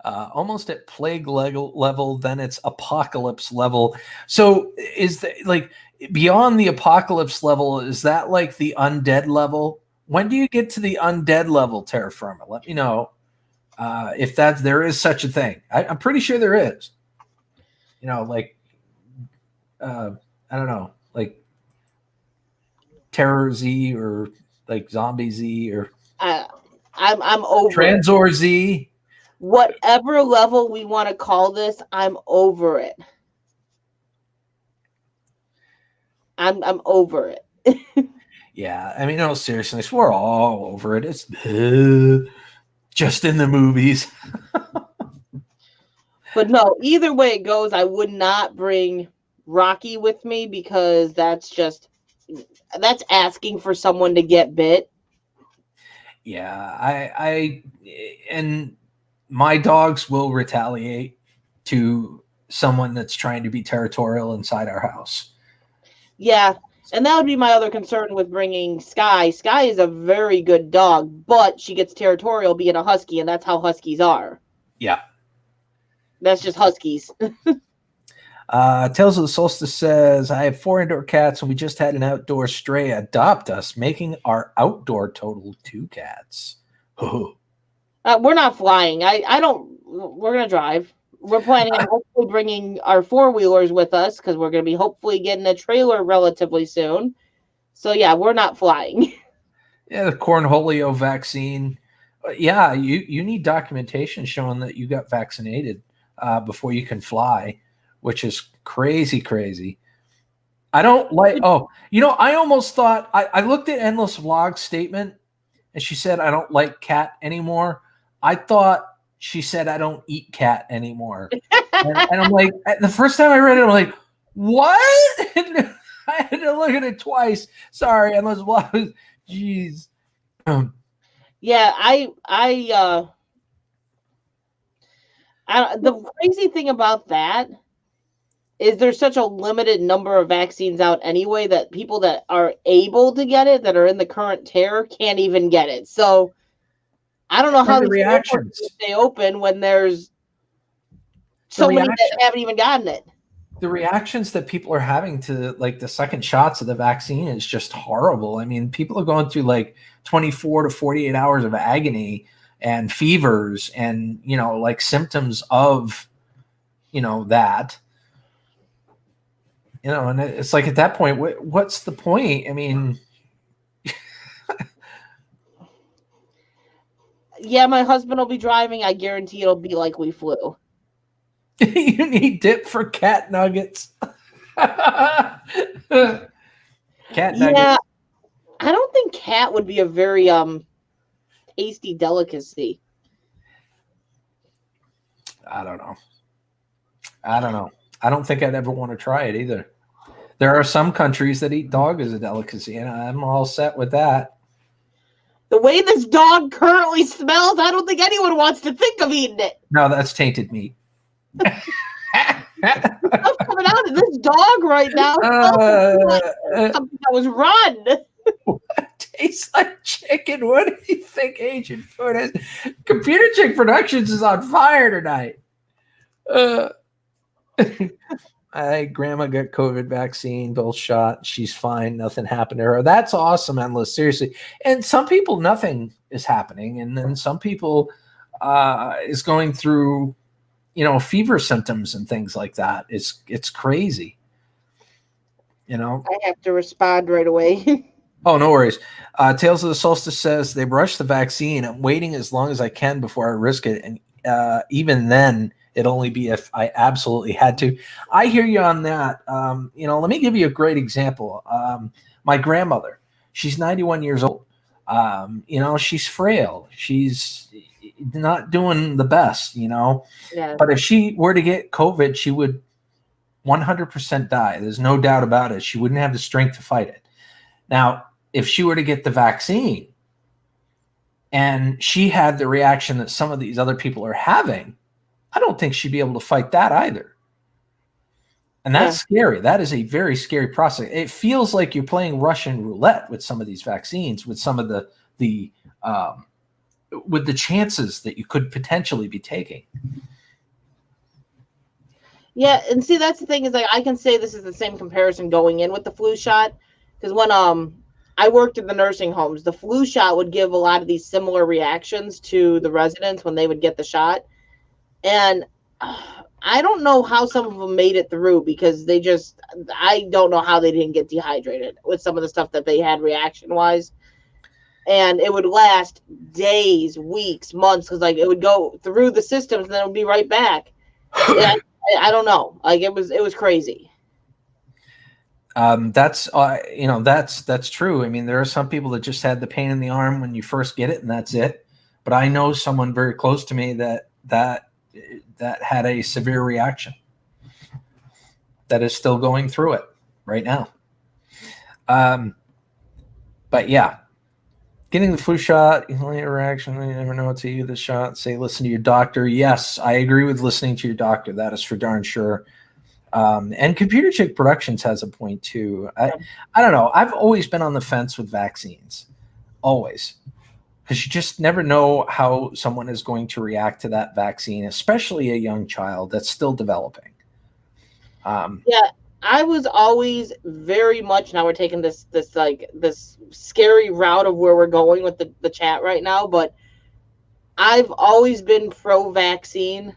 Almost at plague level, then it's apocalypse level. So is that beyond the apocalypse level, is that like the undead level? When do you get to the undead level, Terra Firma? Let me know if there is such a thing. I'm pretty sure there is. I don't know, like Terror Z or like Zombie Z or I'm over Transor Z. Whatever level we want to call this, I'm over it. I'm over it. Yeah, I mean, no, seriously, we're all over it. It's just in the movies. But no, either way it goes, I would not bring rocky with me because that's asking for someone to get bit. Yeah, and my dogs will retaliate to someone that's trying to be territorial inside our house. Yeah, and that would be my other concern with bringing Sky. Sky is a very good dog, but she gets territorial being a husky, and that's how huskies are. Yeah. That's just huskies. Tales of the Solstice says, I have 4 indoor cats, and we just had an outdoor stray adopt us, making our outdoor total 2 cats. We're not flying. We're going to drive. We're planning on hopefully bringing our 4-wheelers with us because we're going to be hopefully getting a trailer relatively soon. So, yeah, we're not flying. Yeah, the cornholio vaccine. Yeah, you need documentation showing that you got vaccinated before you can fly, which is crazy. I don't like, I almost thought, I looked at Endless Vlog's statement, and she said, I don't like cat anymore. I thought she said, I don't eat cat anymore. and I'm like, the first time I read it, I'm like, what? I had to look at it twice. Sorry, Endless Vlog. Jeez. Yeah, the crazy thing about that is there's such a limited number of vaccines out anyway that people that are able to get it, that are in the current tier, can't even get it. So I don't know how the reactions stay open when there's so many that haven't even gotten it. The reactions that people are having to like the second shots of the vaccine is just horrible. I mean, people are going through like 24 to 48 hours of agony and fevers and, like symptoms of, that. And it's like at that point, what's the point? I mean, yeah, my husband will be driving. I guarantee it'll be like we flew. You need dip for cat nuggets. Cat nuggets. Yeah, I don't think cat would be a very tasty delicacy. I don't know. I don't think I'd ever want to try it either. There are some countries that eat dog as a delicacy, and I'm all set with that. The way this dog currently smells, I don't think anyone wants to think of eating it. No, that's tainted meat. What's coming out of this dog right now? Something that was run. Tastes like chicken. What do you think Asian food is? Computer Chick Productions is on fire tonight. Grandma got COVID vaccine, both shot. She's fine. Nothing happened to her. That's awesome, Endless. Seriously. And some people, nothing is happening. And then some people is going through, fever symptoms and things like that. It's crazy. I have to respond right away. Oh, no worries. Tales of the Solstice says they rushed the vaccine. I'm waiting as long as I can before I risk it. And even then, it'd only be if I absolutely had to. I hear you on that. Let me give you a great example. My grandmother, she's 91 years old. She's frail. She's not doing the best, Yeah. But if she were to get COVID, she would 100% die. There's no doubt about it. She wouldn't have the strength to fight it. Now, if she were to get the vaccine and she had the reaction that some of these other people are having, I don't think she'd be able to fight that either. And that's scary. That is a very scary process. It feels like you're playing Russian roulette with some of these vaccines, with some of the with the chances that you could potentially be taking. Yeah, and see, that's the thing is, like, I can say this is the same comparison going in with the flu shot, because when I worked in the nursing homes, the flu shot would give a lot of these similar reactions to the residents when they would get the shot. And I don't know how some of them made it through, because I don't know how they didn't get dehydrated with some of the stuff that they had reaction-wise. And it would last days, weeks, months, because like it would go through the systems and then it would be right back. I don't know. Like it was crazy. That's true. I mean, there are some people that just had the pain in the arm when you first get it, and that's it. But I know someone very close to me that had a severe reaction. that is still going through it right now. But yeah, getting the flu shot, interaction, you never know what's you the shot. Say, listen to your doctor. Yes, I agree with listening to your doctor. That is for darn sure. And Computer Chick Productions has a point too. I don't know. I've always been on the fence with vaccines, always, because you just never know how someone is going to react to that vaccine, especially a young child that's still developing. Yeah, I was always very much. Now we're taking this scary route of where we're going with the chat right now, but I've always been pro-vaccine,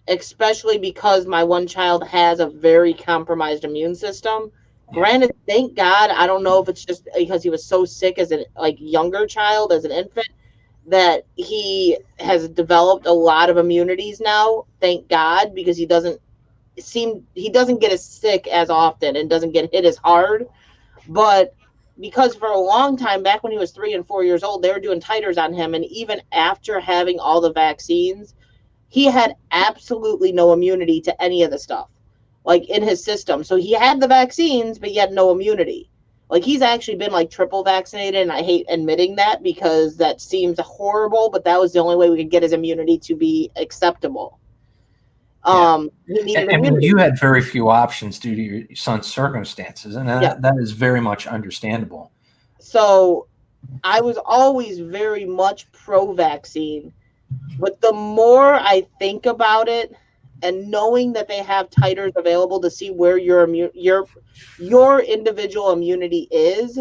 especially because my one child has a very compromised immune system. Granted, thank God, I don't know if it's just because he was so sick as a younger child, as an infant, that he has developed a lot of immunities now. Thank God, because he doesn't get as sick as often and doesn't get hit as hard. But because for a long time, back when he was 3 and 4 years old, they were doing titers on him, and even after having all the vaccines, he had absolutely no immunity to any of the stuff in his system. So he had the vaccines, but he had no immunity. He's actually been triple vaccinated, and I hate admitting that because that seems horrible, but that was the only way we could get his immunity to be acceptable. He needed immunity. Mean, you had very few options due to your son's circumstances, and that is very much understandable. So I was always very much pro-vaccine, but the more I think about it, and knowing that they have titers available to see where your individual immunity is,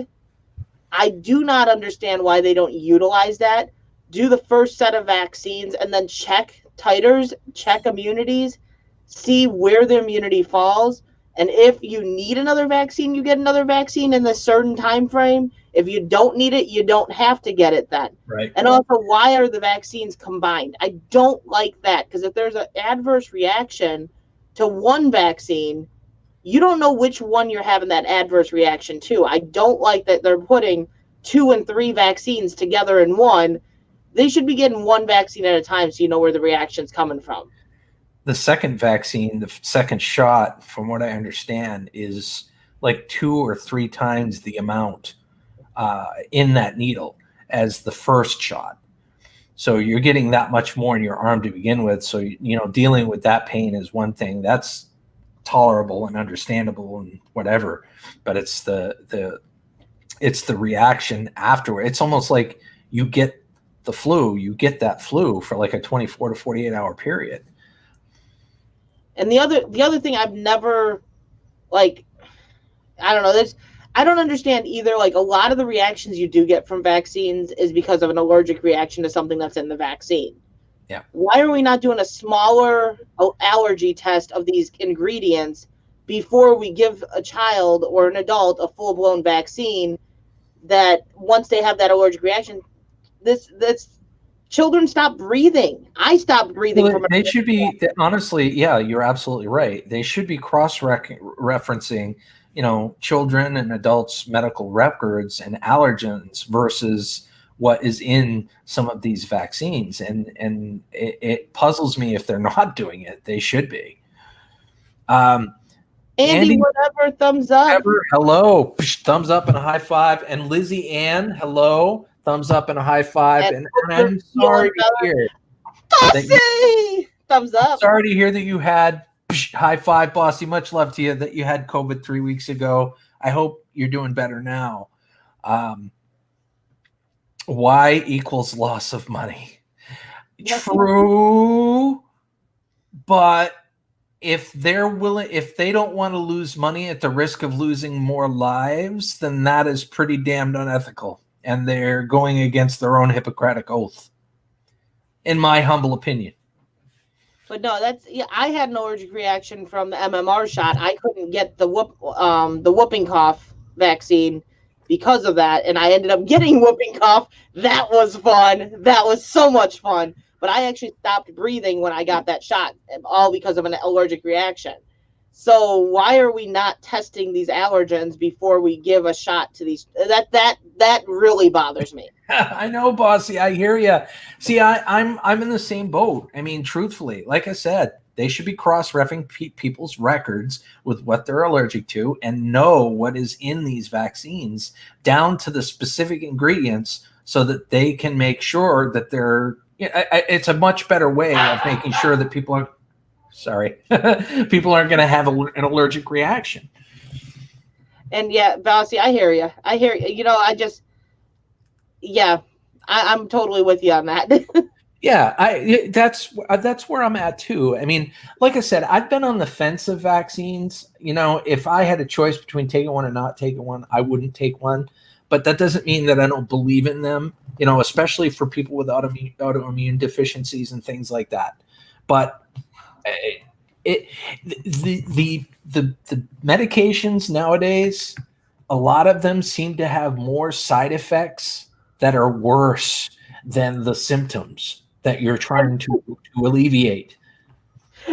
I do not understand why they don't utilize that. Do the first set of vaccines and then check titers, check immunities, see where the immunity falls, and if you need another vaccine, you get another vaccine in a certain time frame. If you don't need it, you don't have to get it then. Right. And also, why are the vaccines combined? I don't like that, because if there's an adverse reaction to one vaccine, you don't know which one you're having that adverse reaction to. I don't like that they're putting 2 and 3 vaccines together in one. They should be getting one vaccine at a time so you know where the reaction's coming from. The second vaccine, the second shot, from what I understand, is 2 or 3 times the amount in that needle as the first shot. So you're getting that much more in your arm to begin with. So, dealing with that pain is one thing. That's tolerable and understandable and whatever. But it's the reaction afterward. It's almost like you get the flu, you get that flu for a 24 to 48 hour period. And the other thing I've never, I don't know, I don't understand either. A lot of the reactions you do get from vaccines is because of an allergic reaction to something that's in the vaccine. Yeah. Why are we not doing a smaller allergy test of these ingredients before we give a child or an adult a full-blown vaccine that once they have that allergic reaction, this children stop breathing. I stopped breathing. Well, they should be, honestly, yeah, you're absolutely right. They should be cross-referencing, children and adults' medical records and allergens versus what is in some of these vaccines. And it puzzles me if they're not doing it. They should be. Andy, whatever, thumbs up. Hello. Thumbs up and a high five. And Lizzie Ann, hello. Thumbs up and a high five. And I'm sorry to hear. Thumbs up. Sorry to hear that you had high five, Bossy. Much love to you that you had COVID 3 weeks ago. I hope you're doing better now. Y equals loss of money. True. But if they don't want to lose money at the risk of losing more lives, then that is pretty damned unethical. And they're going against their own Hippocratic oath, in my humble opinion. But no, I had an allergic reaction from the MMR shot. I couldn't get the whooping cough vaccine because of that, and I ended up getting whooping cough. That was fun. That was so much fun. But I actually stopped breathing when I got that shot, all because of an allergic reaction. So why are we not testing these allergens before we give a shot to these? That really bothers me. I know, Bossy. I hear you. See, I'm in the same boat. I mean, truthfully, like I said, They should be cross-referencing people's records with what they're allergic to and know what is in these vaccines down to the specific ingredients so that they can make sure that they're it's a much better way of making sure that people aren't going to have an allergic reaction. And yeah, Bossy, I hear you. You know, I'm totally with you on that. Yeah, that's where I'm at too. I mean, like I said, I've been on the fence of vaccines. You know, if I had a choice between taking one and not taking one, I wouldn't take one. But that doesn't mean that I don't believe in them. You know, especially for people with autoimmune deficiencies and things like that. But the medications nowadays, a lot of them seem to have more side effects that are worse than the symptoms that you're trying to alleviate.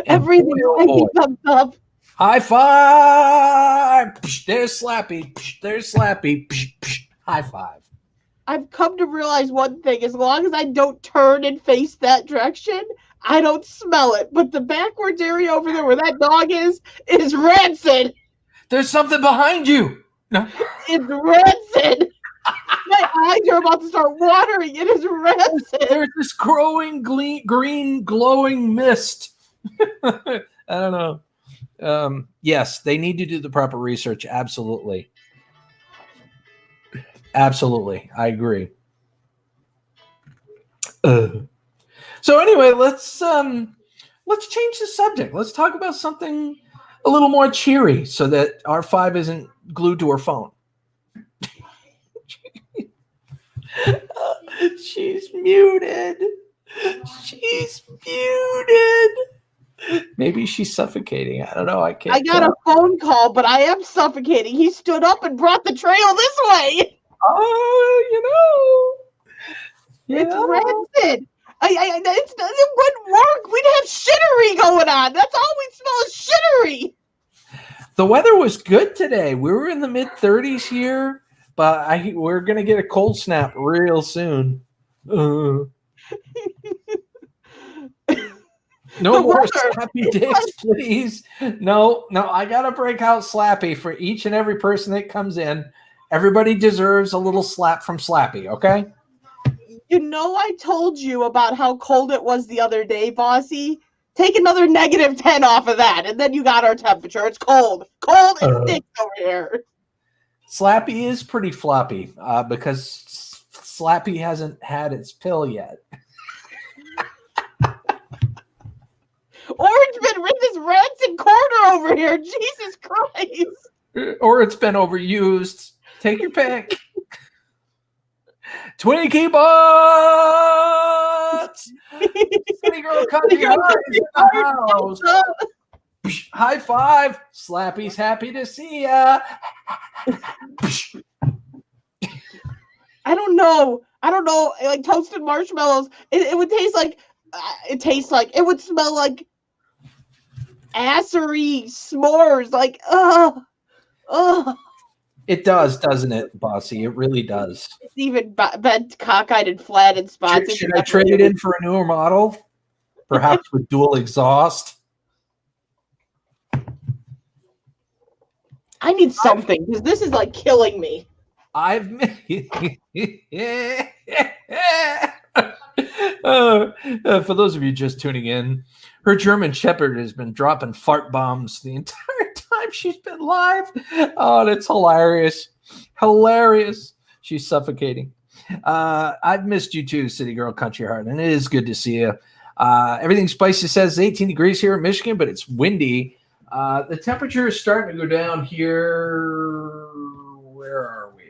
Everything comes up. High five! Psh, there's Slappy. Psh, there's Slappy. Psh, psh, high five. I've come to realize one thing. As long as I don't turn and face that direction, I don't smell it. But the backwards area over there where that dog is rancid. There's something behind you. No. It's rancid. My eyes are about to start watering. It is rancid. There's this growing green glowing mist. I don't know. Yes, they need to do the proper research. Absolutely. Absolutely. I agree. So anyway, let's change the subject. Let's talk about something a little more cheery so that R5 isn't glued to her phone. She's muted. She's muted. Maybe she's suffocating. I don't know. I got a phone call, but I am suffocating. He stood up and brought the trail this way. Oh, it's rancid. It wouldn't work. We'd have shittery going on. That's all we'd smell is shittery. The weather was good today. We were in the mid-30s here, but we're going to get a cold snap real soon. No more Slappy dicks, please. No, I got to break out Slappy for each and every person that comes in. Everybody deserves a little slap from Slappy, okay? You know, I told you about how cold it was the other day, Bossy. Take another -10 off of that, and then you got our temperature. It's cold. Cold and stinks over here. Slappy is pretty floppy because Slappy hasn't had its pill yet. Or it's been in this rancid corner over here. Jesus Christ. Or it's been overused. Take your pick. Twinkie butts! City Girl Country Heart is in the house. High five. Slappy's happy to see ya. I don't know. Like toasted marshmallows. It would taste like. It would smell like assery s'mores. Like, It does, doesn't it, Bossy? It really does. It's even bent, cockeyed, and flatted spots. Should I trade it in for a newer model? Perhaps with dual exhaust? I need something, because this is like killing me. For those of you just tuning in, her German Shepherd has been dropping fart bombs the entire time she's been live. Oh, that's hilarious. Hilarious. She's suffocating. I've missed you too, City Girl Country Heart, and it is good to see you. Everything Spicy says 18 degrees here in Michigan, but it's windy. The temperature is starting to go down here. Where are we?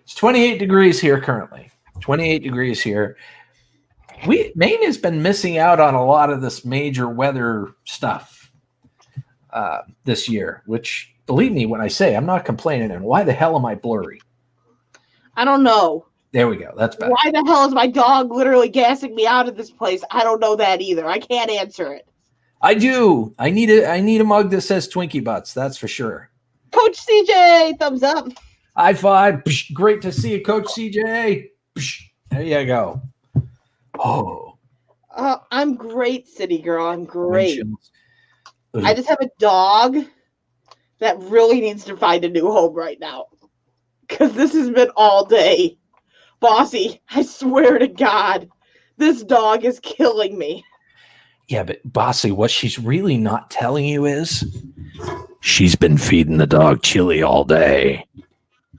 It's 28 degrees here currently. 28 degrees here. Maine has been missing out on a lot of this major weather stuff this year, which, believe me when I say, I'm not complaining. And why the hell am I blurry? I don't know. There we go. That's better. Why the hell is my dog literally gassing me out of this place? I don't know that either. I can't answer it. I do. I need a mug that says Twinkie Butts. That's for sure. Coach CJ, thumbs up. High five. Great to see you, Coach CJ. There you go. Oh, I'm great, city girl. I'm Wind great. chills. I just have a dog that really needs to find a new home right now. Because this has been all day. Bossy, I swear to God, this dog is killing me. Yeah, but Bossy, what she's really not telling you is she's been feeding the dog chili all day.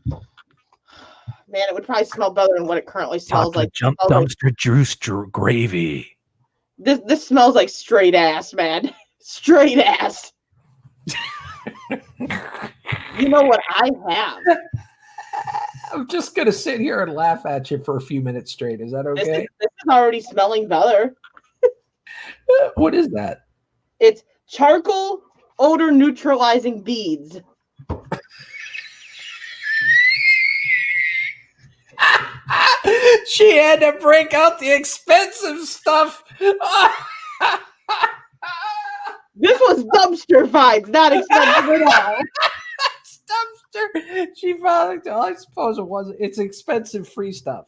Man, it would probably smell better than what it currently smells like. Jump dumpster juice gravy. This smells like straight ass, man. Straight ass. You know what I have? I'm just gonna sit here and laugh at you for a few minutes straight. Is that okay? This is already smelling better. What is that? It's charcoal odor neutralizing beads. She had to break out the expensive stuff. This was dumpster finds, not expensive at all. Dumpster. She found. Well, I suppose it wasn't. It's expensive free stuff.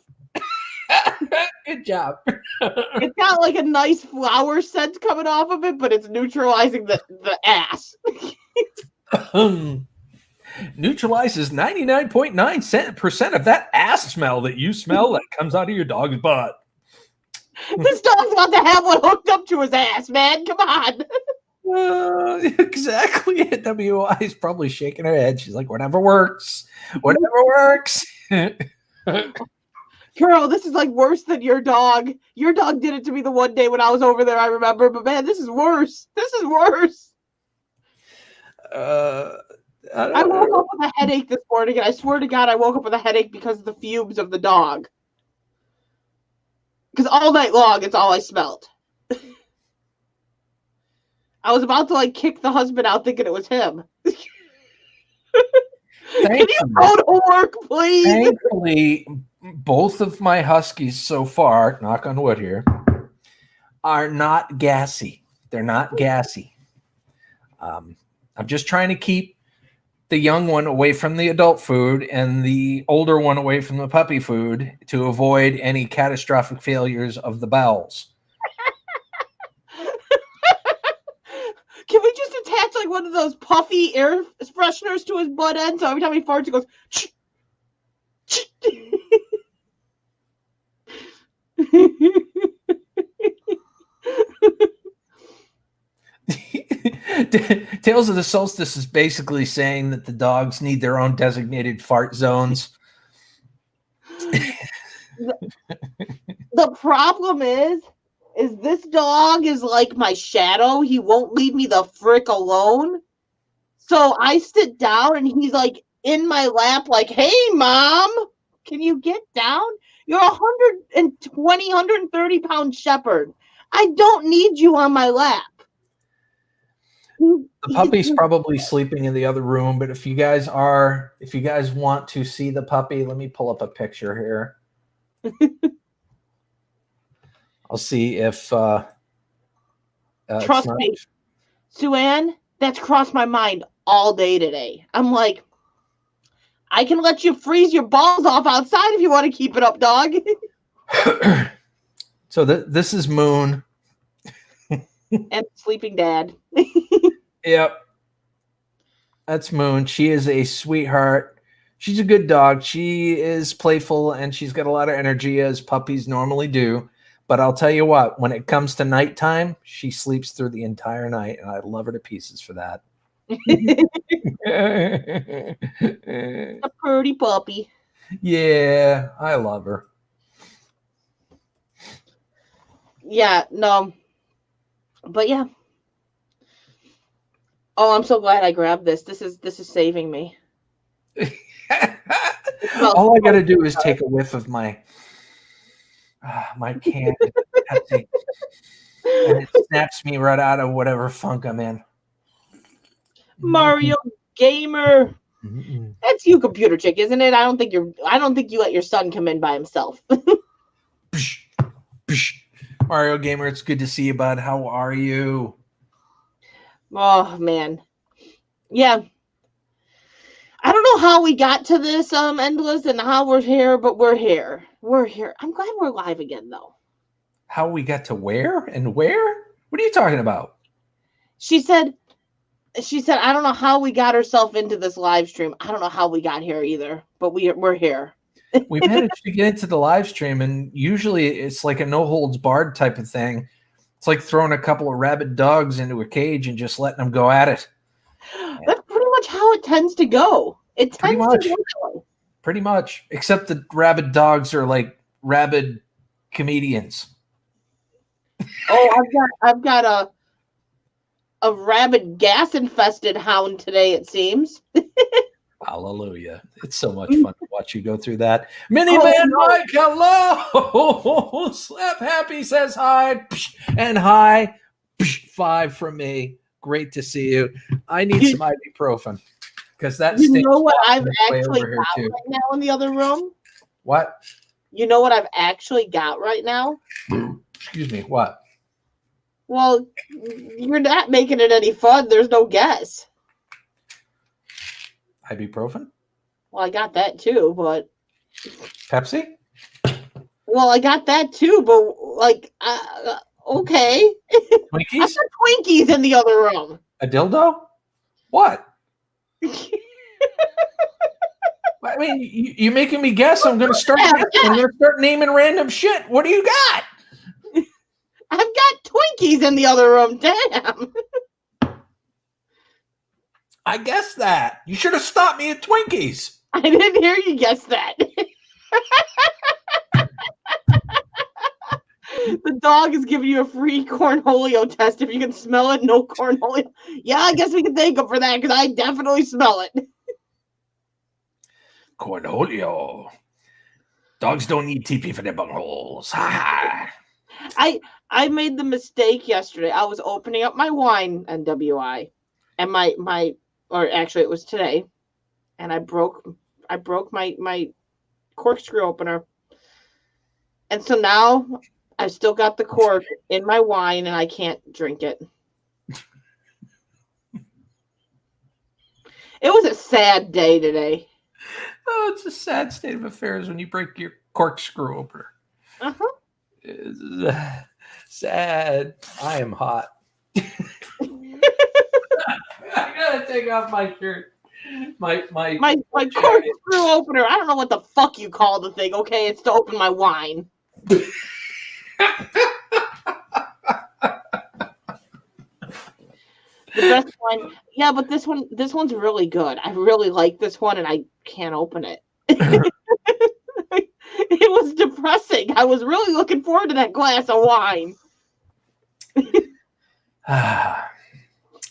Good job. It's got like a nice flower scent coming off of it, but it's neutralizing the ass. Neutralizes 99.9% of that ass smell that you smell that comes out of your dog's butt. This dog's about to have one hooked up to his ass, man. Come on. Exactly. WI is probably shaking her head. She's like, whatever works. Whatever works. Girl, this is like worse than your dog. Your dog did it to me the one day when I was over there, I remember. But man, this is worse. This is worse. I woke up with a headache this morning, and I swear to God, I woke up with a headache because of the fumes of the dog. Because all night long, it's all I smelled. I was about to like kick the husband out thinking it was him. Can you go to work, please? Thankfully, both of my huskies so far, knock on wood here, are not gassy. They're not gassy. I'm just trying to keep the young one away from the adult food and the older one away from the puppy food to avoid any catastrophic failures of the bowels. Can we just attach like one of those puffy air fresheners to his butt end so every time he farts, he goes, ch- ch- Tales of the Solstice is basically saying that the dogs need their own designated fart zones. The problem is this dog is like my shadow. He won't leave me the frick alone. So I sit down and he's like in my lap like, hey, Mom, can you get down? You're a 130-pound shepherd. I don't need you on my lap. The puppy's probably sleeping in the other room, but if you guys want to see the puppy, let me pull up a picture here. I'll see if trust me, Sue-Ann, that's crossed my mind all day today. I'm like, I can let you freeze your balls off outside if you want to keep it up, dog. So this is Moon. And sleeping dad. Yep. That's Moon. She is a sweetheart. She's a good dog. She is playful and she's got a lot of energy as puppies normally do. But I'll tell you what, when it comes to nighttime, she sleeps through the entire night, and I love her to pieces for that. A pretty puppy. Yeah, I love her. Yeah, no. But yeah. Oh, I'm so glad I grabbed this. This is saving me. All I got to do is take a whiff of my can Pepsi, and it snaps me right out of whatever funk I'm in. Mario Gamer. Mm-mm. That's you, computer chick, isn't it? I don't think you let your son come in by himself. Mario Gamer, it's good to see you, bud. How are you? Oh man. Yeah. I don't know how we got to this endless and how we're here, but we're here. We're here. I'm glad we're live again though. how we got to where and where? What are you talking about? She said, I don't know how we got ourselves into this live stream. I don't know how we got here either, but we're here. We managed to get into the live stream, and usually it's like a no holds barred type of thing. It's like throwing a couple of rabid dogs into a cage and just letting them go at it. That's pretty much how it tends to go. It tends to go that way. Pretty much, except the rabid dogs are like rabid comedians. Oh, I've got a rabid gas infested hound today, it seems. Hallelujah. It's so much fun to watch you go through that. Miniman Mike, hello. Slap Happy says hi. And hi. 5 from me. Great to see you. I need some ibuprofen. Because that's you know what I've actually got right now in the other room? What? You know what I've actually got right now? Excuse me, what? Well, you're not making it any fun. There's no guess. Ibuprofen? Well, I got that too, but Pepsi? Well, I got that too, but like, okay. Twinkies? I got Twinkies in the other room. A dildo? What? I mean, you're making me guess. I'm going to start. I'm going to start naming random shit. What do you got? I've got Twinkies in the other room. Damn. I guessed that. You should have stopped me at Twinkies. I didn't hear you guess that. The dog is giving you a free cornholio test. If you can smell it, no cornholio. Yeah, I guess we can thank him for that because I definitely smell it. Cornholio. Dogs don't need TP for their bungholes. I made the mistake yesterday. I was opening up my wine NWI, and or actually it was today, and I broke my corkscrew opener, and so now I still got the cork in my wine and I can't drink it. It was a sad day today. Oh, it's a sad state of affairs when you break your corkscrew opener. Uh-huh. It's sad. I am hot. I gotta take off my shirt. My corkscrew opener. I don't know what the fuck you call the thing. Okay, it's to open my wine. The best one, yeah, but this one's really good. I really like this one, and I can't open it. It was depressing. I was really looking forward to that glass of wine.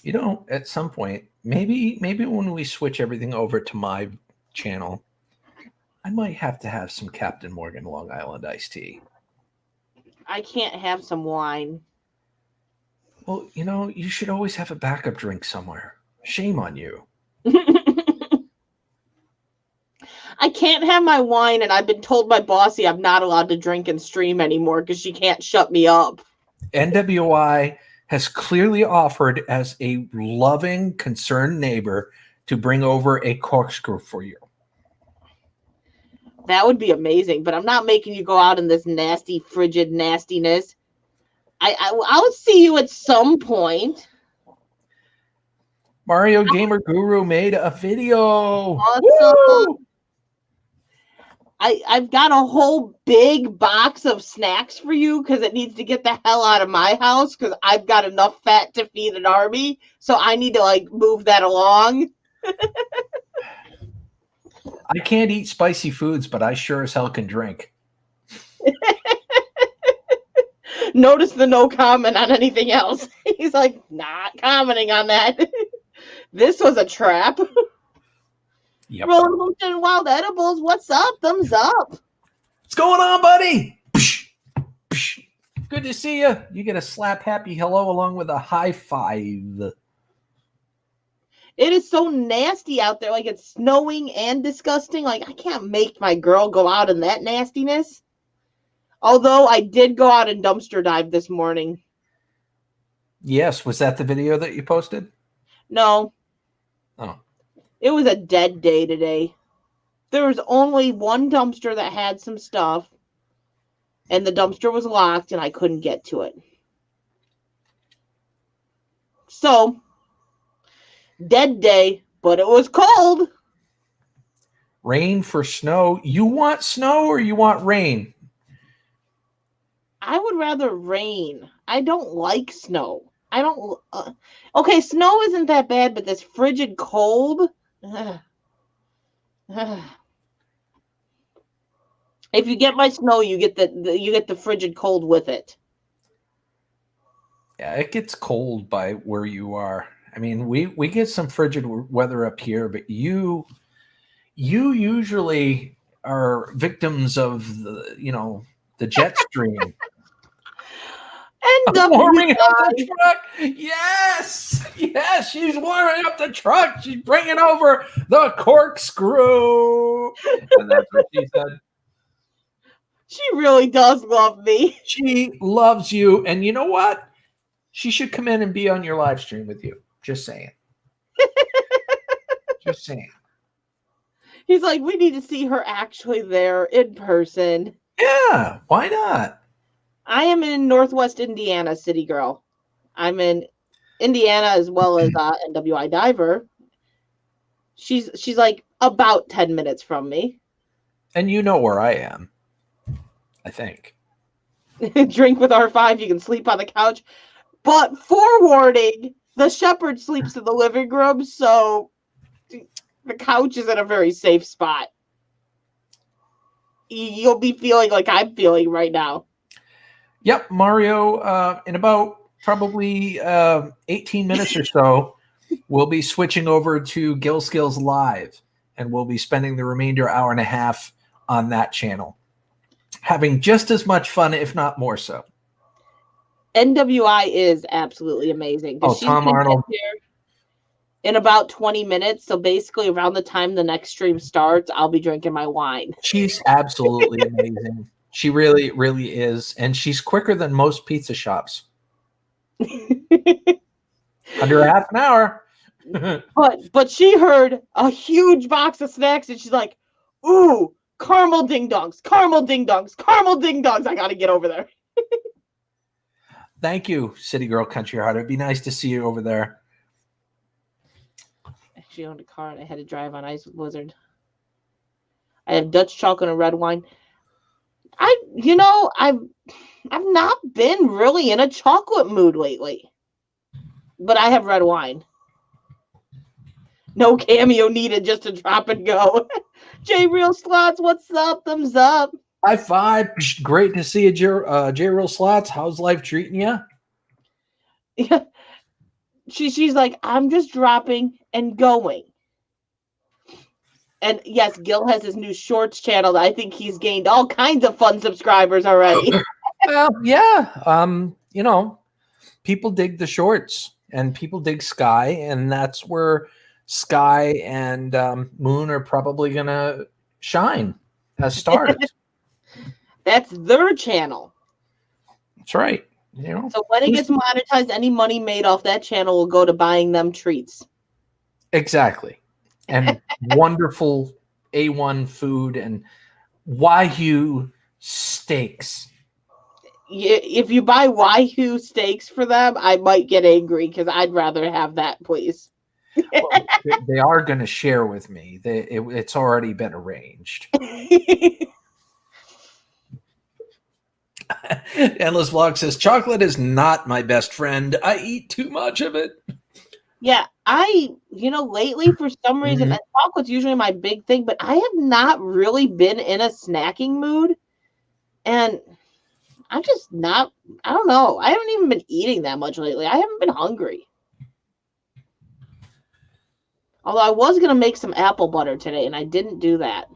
You know, at some point, maybe when we switch everything over to my channel, I might have to have some Captain Morgan Long Island iced tea. I can't have some wine. Well, you know, you should always have a backup drink somewhere. Shame on you. I can't have my wine, and I've been told by Bossy I'm not allowed to drink and stream anymore because she can't shut me up. NWI has clearly offered as a loving, concerned neighbor to bring over a corkscrew for you. That would be amazing, but I'm not making you go out in this nasty, frigid nastiness. I'll see you at some point. Mario Gamer Guru made a video. Awesome. I've got a whole big box of snacks for you because it needs to get the hell out of my house because I've got enough fat to feed an army. So I need to move that along. I can't eat spicy foods, but I sure as hell can drink. Notice the no comment on anything else. He's like, not commenting on that. This was a trap. Yep. Rolling Hooked and Wild Edibles, what's up? Thumbs up. What's going on, buddy? Good to see you. You get a slap happy hello along with a high five. It is so nasty out there. It's snowing and disgusting. I can't make my girl go out in that nastiness. Although I did go out and dumpster dive this morning. Yes. Was that the video that you posted? No. Oh. It was a dead day today. There was only one dumpster that had some stuff. and the dumpster was locked and I couldn't get to it. So, dead day, but it was cold. Rain for snow. You want snow or you want rain? I would rather rain. I don't like snow. I don't. Okay, snow isn't that bad, but this frigid cold. If you get my snow, you get the frigid cold with it. Yeah, it gets cold by where you are. I mean, we get some frigid weather up here, but you usually are victims of the jet stream. Warming up the truck. Yes, she's warming up the truck. She's bringing over the corkscrew, and that's what she said. She really does love me. She loves you, and you know what? She should come in and be on your live stream with you. Just saying. Just saying. He's like, we need to see her actually there in person. Yeah, why not? I am in Northwest Indiana, city girl. I'm in Indiana as well as NWI Diver. She's like about 10 minutes from me. And you know where I am, I think. Drink with R5, you can sleep on the couch. But forewarning, the shepherd sleeps in the living room, so the couch is in a very safe spot. You'll be feeling like I'm feeling right now. Yep, Mario, in about probably 18 minutes or so, we'll be switching over to Gil SKillz Live, and we'll be spending the remainder hour and a half on that channel, having just as much fun, if not more so. NWI is absolutely amazing. Oh, Tom Arnold. In about 20 minutes, so basically around the time the next stream starts, I'll be drinking my wine. She's absolutely amazing. She really, really is. And she's quicker than most pizza shops. Under half an hour. but she heard a huge box of snacks and she's like, ooh, caramel ding dongs, caramel ding dongs, caramel ding dongs. I got to get over there. Thank you, City Girl Country Heart. It'd be nice to see you over there. She owned a car and I had to drive on ice with Blizzard. I have Dutch chocolate and red wine. I've not been really in a chocolate mood lately. But I have red wine. No cameo needed, just a drop and go. J Real Slots, what's up? Thumbs up. High five. Great to see you, J Real Slots. How's life treating you? Yeah. She's like, I'm just dropping and going. And yes, Gil has his new shorts channel. I think he's gained all kinds of fun subscribers already. Well, yeah. People dig the shorts and people dig Sky, and that's where Sky and Moon are probably going to shine as stars. That's their channel. That's right. So when it gets monetized, any money made off that channel will go to buying them treats. Exactly. And wonderful A1 food and Wagyu steaks. If you buy Wagyu steaks for them, I might get angry because I'd rather have that, please. Well, they are going to share with me. It's already been arranged. Endless Vlog says, chocolate is not my best friend. I eat too much of it. Yeah, lately for some reason, and chocolate's usually my big thing, but I have not really been in a snacking mood. And I'm just not, I don't know. I haven't even been eating that much lately. I haven't been hungry. Although I was going to make some apple butter today, and I didn't do that.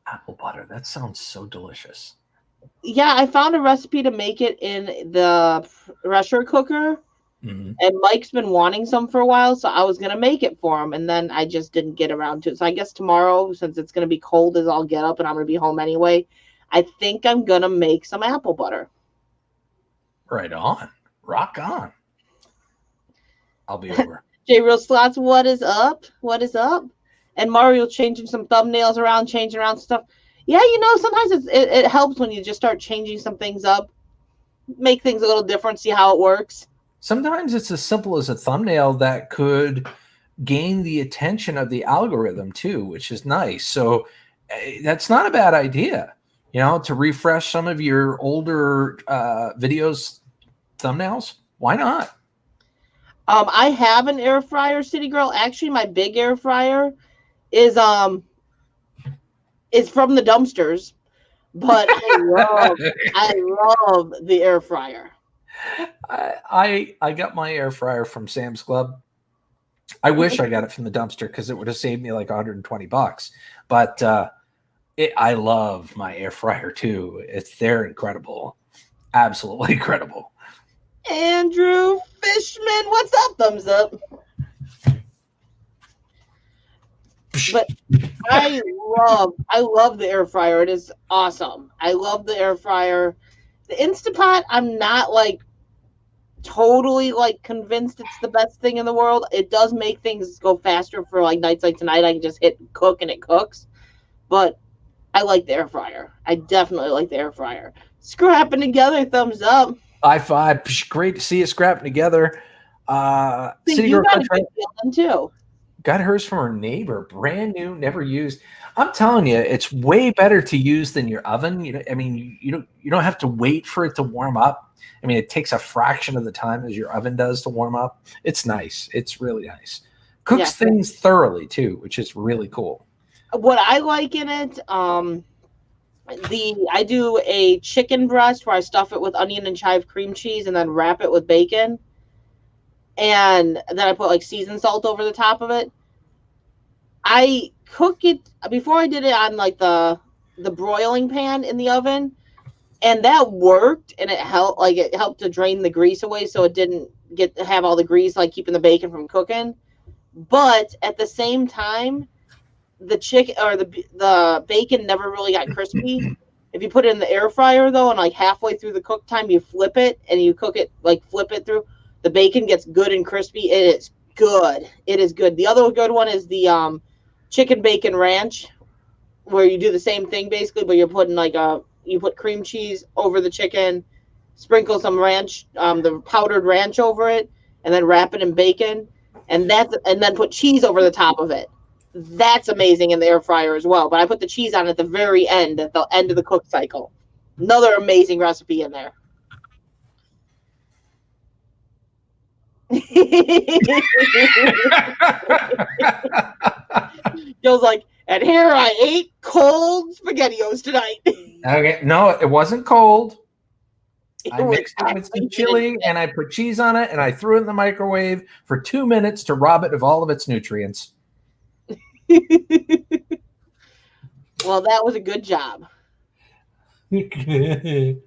Apple butter. That sounds so delicious. Yeah, I found a recipe to make it in the pressure cooker. Mm-hmm. And Mike's been wanting some for a while, so I was going to make it for him. And then I just didn't get around to it. So I guess tomorrow, since it's going to be cold as I'll get up and I'm going to be home anyway, I think I'm going to make some apple butter. Right on. Rock on. I'll be over. J Real Slots, what is up? What is up? and Mario changing some thumbnails around, changing around stuff. Yeah, sometimes it helps when you just start changing some things up, make things a little different, see how it works. Sometimes it's as simple as a thumbnail that could gain the attention of the algorithm too, which is nice. So that's not a bad idea, to refresh some of your older videos, thumbnails. Why not? I have an air fryer, City Girl. Actually, my big air fryer is from the dumpsters, but I love the air fryer. I got my air fryer from Sam's Club. I wish I got it from the dumpster because it would have saved me like $120. But I love my air fryer too. They're incredible, absolutely incredible. Andrew Fishman, what's up? Thumbs up. But I love the air fryer. It is awesome. I love the air fryer. The Instapot, I'm not like totally like convinced it's the best thing in the world. It does make things go faster for like nights like tonight. I can just hit cook and it cooks. But I like the air fryer. I definitely like the air fryer. Scrapping together, thumbs up. High five. Great to see you scrapping together. City you got a good feeling too. Got hers from her neighbor, brand new, never used. I'm telling you, it's way better to use than your oven. You don't have to wait for it to warm up. I mean, it takes a fraction of the time as your oven does to warm up. It's nice. It's really nice. Cooks things thoroughly too, which is really cool. What I like in it, I do a chicken breast where I stuff it with onion and chive cream cheese and then wrap it with bacon. And then I put like seasoned salt over the top of it. I cook it before I did it on like the broiling pan in the oven, and that worked, and it helped to drain the grease away so it didn't have all the grease like keeping the bacon from cooking. But at the same time, the chicken or the bacon never really got crispy. If you put it in the air fryer though, and like halfway through the cook time you flip it and you cook it, like flip it through, the bacon gets good and crispy. It is good. It is good. The other good one is the chicken bacon ranch, where you do the same thing basically, but you're putting you put cream cheese over the chicken, sprinkle some ranch, the powdered ranch over it, and then wrap it in bacon, and then put cheese over the top of it. That's amazing in the air fryer as well. But I put the cheese on at the very end, at the end of the cook cycle. Another amazing recipe in there. Joe's like, and here I ate cold SpaghettiOs tonight. Okay, no, it wasn't cold. I mixed it with some chili and I put cheese on it and I threw it in the microwave for 2 minutes to rob it of all of its nutrients. Well, that was a good job. Ooh,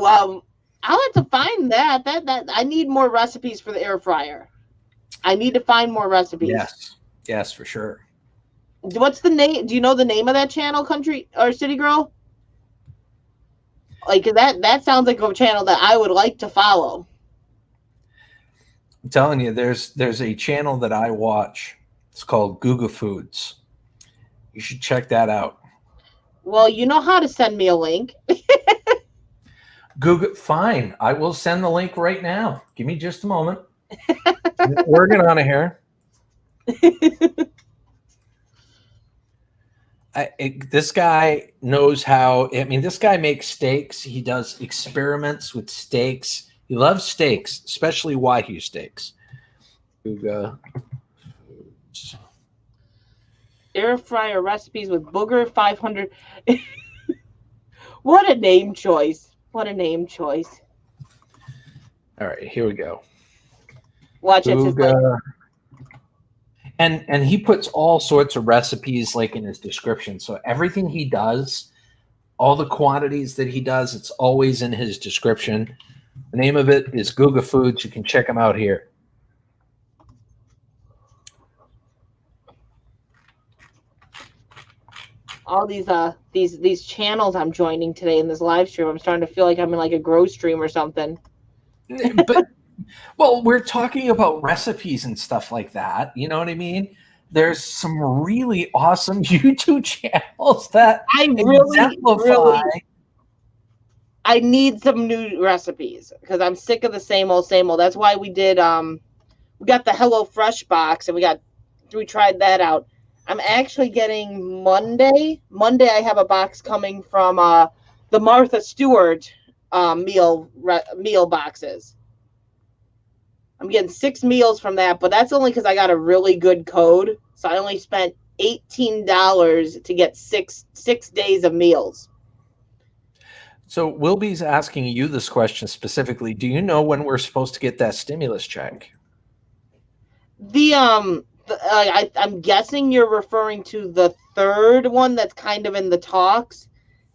I'll have to find that. That I need more recipes for the air fryer. I need to find more recipes. Yes, for sure. What's the name? Do you know the name of that channel, Country or City Girl? Like that sounds like a channel that I would like to follow. I'm telling you, there's a channel that I watch. It's called Guga Foods. You should check that out. Well, you know how to send me a link. Guga, fine. I will send the link right now. Give me just a moment. Working on it here. This guy knows how. I mean, this guy makes steaks. He does experiments with steaks. He loves steaks, especially Wagyu steaks. Guga Foods. Air fryer recipes with Booger 500. What a name choice. What a name choice. All right, here we go. Watch it. And he puts all sorts of recipes like in his description. So everything he does, all the quantities that he does, it's always in his description. The name of it is Guga Foods. You can check him out here. All these channels I'm joining today in this live stream, I'm starting to feel like I'm in like a grow stream or something. But well, we're talking about recipes and stuff like that. You know what I mean? there's some really awesome YouTube channels that I exemplify. I need some new recipes because I'm sick of the same old, same old. That's why we did we got the Hello Fresh box and we tried that out. I'm actually getting Monday. Monday I have a box coming from the Martha Stewart meal boxes. I'm getting 6 meals from that, but that's only because I got a really good code. So I only spent $18 to get six days of meals. So Wilby's asking you this question specifically. Do you know when we're supposed to get that stimulus check? I'm guessing you're referring to the third one that's kind of in the talks.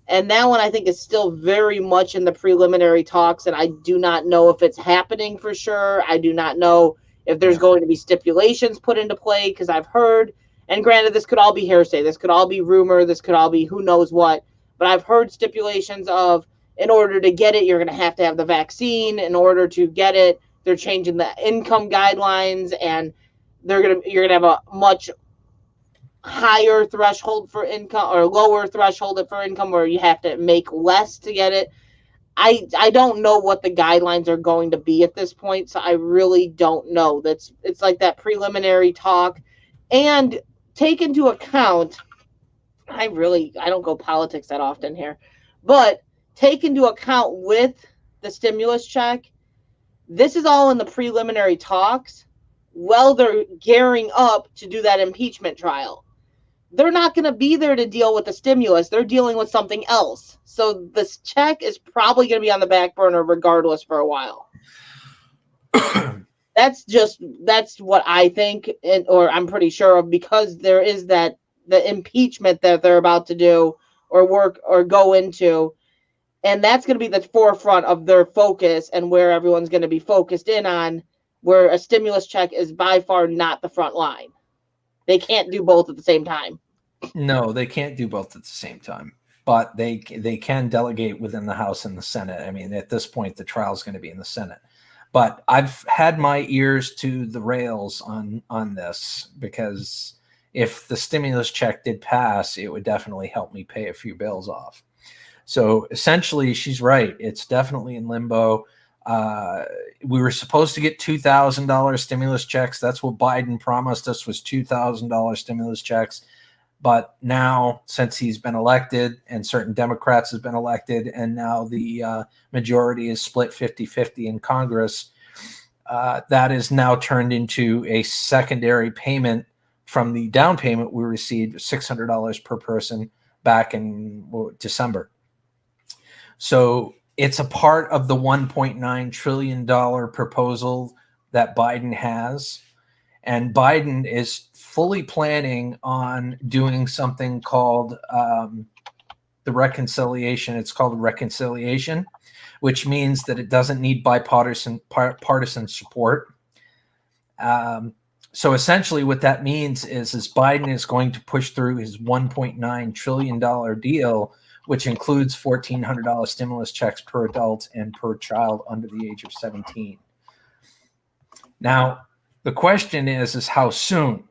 And that one I think is still very much in the preliminary talks. And I do not know if it's happening for sure. I do not know if there's going to be stipulations put into play because I've heard, and granted, this could all be hearsay. This could all be rumor. This could all be who knows what. But I've heard stipulations of in order to get it, you're going to have the vaccine. In order to get it, they're changing the income guidelines and you're going to have a much higher threshold for income or lower threshold for income where you have to make less to get it. I don't know what the guidelines are going to be at this point, so I really don't know. It's like that preliminary talk. And take into account, I don't go politics that often here, but take into account with the stimulus check, this is all in the preliminary talks. Well, they're gearing up to do that impeachment trial. They're not going to be there to deal with the stimulus. They're dealing with something else. So this check is probably going to be on the back burner regardless for a while. That's what I think, or I'm pretty sure of, because there is the impeachment that they're about to do or work or go into. And that's going to be the forefront of their focus and where everyone's going to be focused in on, where a stimulus check is by far not the front line. They can't do both at the same time. No, they can't do both at the same time, but they can delegate within the House and the Senate. I mean, at this point, the trial is going to be in the Senate. But I've had my ears to the rails on this, because if the stimulus check did pass, it would definitely help me pay a few bills off. So essentially, she's right. It's definitely in limbo. We were supposed to get $2,000 stimulus checks. That's what Biden promised us, was $2,000 stimulus checks. But now, since he's been elected and certain Democrats have been elected, and now the majority is split 50-50 in Congress, that is now turned into a secondary payment from the down payment we received, $600 per person back in December. So it's a part of the $1.9 trillion proposal that Biden has. And Biden is fully planning on doing something called the reconciliation. It's called reconciliation, which means that it doesn't need bipartisan support. So essentially what that means is Biden is going to push through his $1.9 trillion deal, which includes $1,400 stimulus checks per adult and per child under the age of 17. Now, the question is how soon?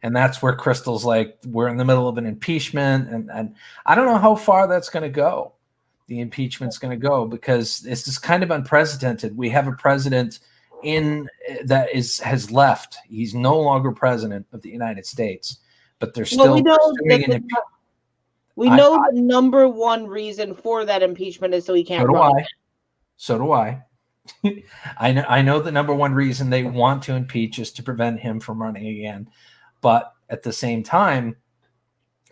And that's where Crystal's like, we're in the middle of an impeachment. And I don't know how far that's going to go. The impeachment's going to go, because this is kind of unprecedented. We have a president has left. He's no longer president of the United States, but they're still pursuing an impeachment. We know the number one reason for that impeachment is so he can't run. So do I. I know the number one reason they want to impeach is to prevent him from running again. But at the same time,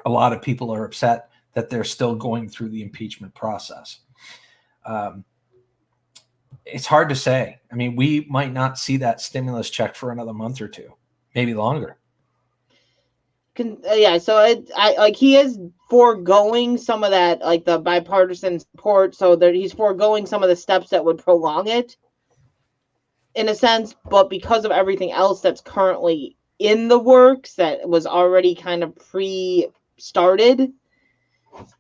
a lot of people are upset that they're still going through the impeachment process. It's hard to say. I mean, we might not see that stimulus check for another month or two, maybe longer. So he is foregoing some of that, like the bipartisan support. So he's foregoing some of the steps that would prolong it, in a sense. But because of everything else that's currently in the works that was already kind of pre-started,